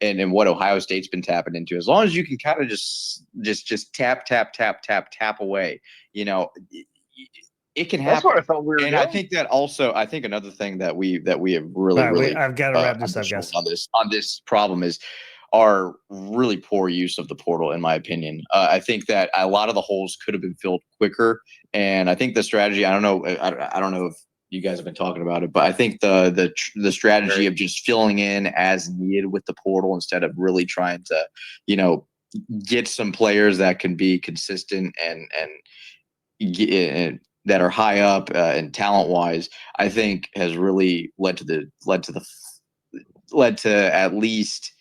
Speaker 4: and what Ohio State's been tapping into, as long as you can kind of just tap away, you know, it can happen.
Speaker 6: That's what I thought we were
Speaker 4: and
Speaker 6: doing.
Speaker 4: I think that also, I think another thing that we have really
Speaker 1: I've got to wrap this up, guys.
Speaker 4: on this problem is our really poor use of the portal, in my opinion. I think that a lot of the holes could have been filled quicker, and I think the strategy. I don't know if you guys have been talking about it, but I think the strategy of just filling in as needed with the portal instead of really trying to, you know, get some players that can be consistent and that are high up and talent wise, I think has really led to at least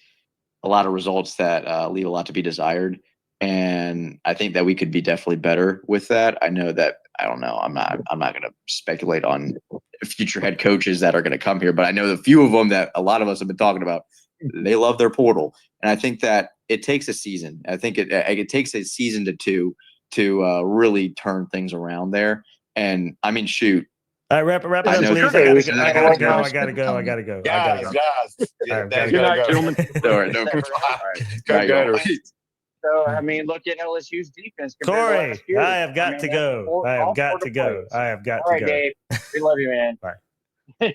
Speaker 4: a lot of results that leave a lot to be desired. And I think that we could be definitely better with that. I know that, I don't know. I'm not going to speculate on future head coaches that are going to come here, but I know the few of them that a lot of us have been talking about, they love their portal. And I think that it takes a season. I think it takes a season to two to really turn things around there. And I mean, shoot.
Speaker 1: All right, wrap it up, please. I gotta go.
Speaker 7: Guys.
Speaker 3: Good night, gentlemen.
Speaker 4: All right, no,
Speaker 7: Go.
Speaker 6: So I mean, look at LSU's defense.
Speaker 1: Corey, I have got to go.
Speaker 6: All right, Dave. We love you, man.
Speaker 1: Bye.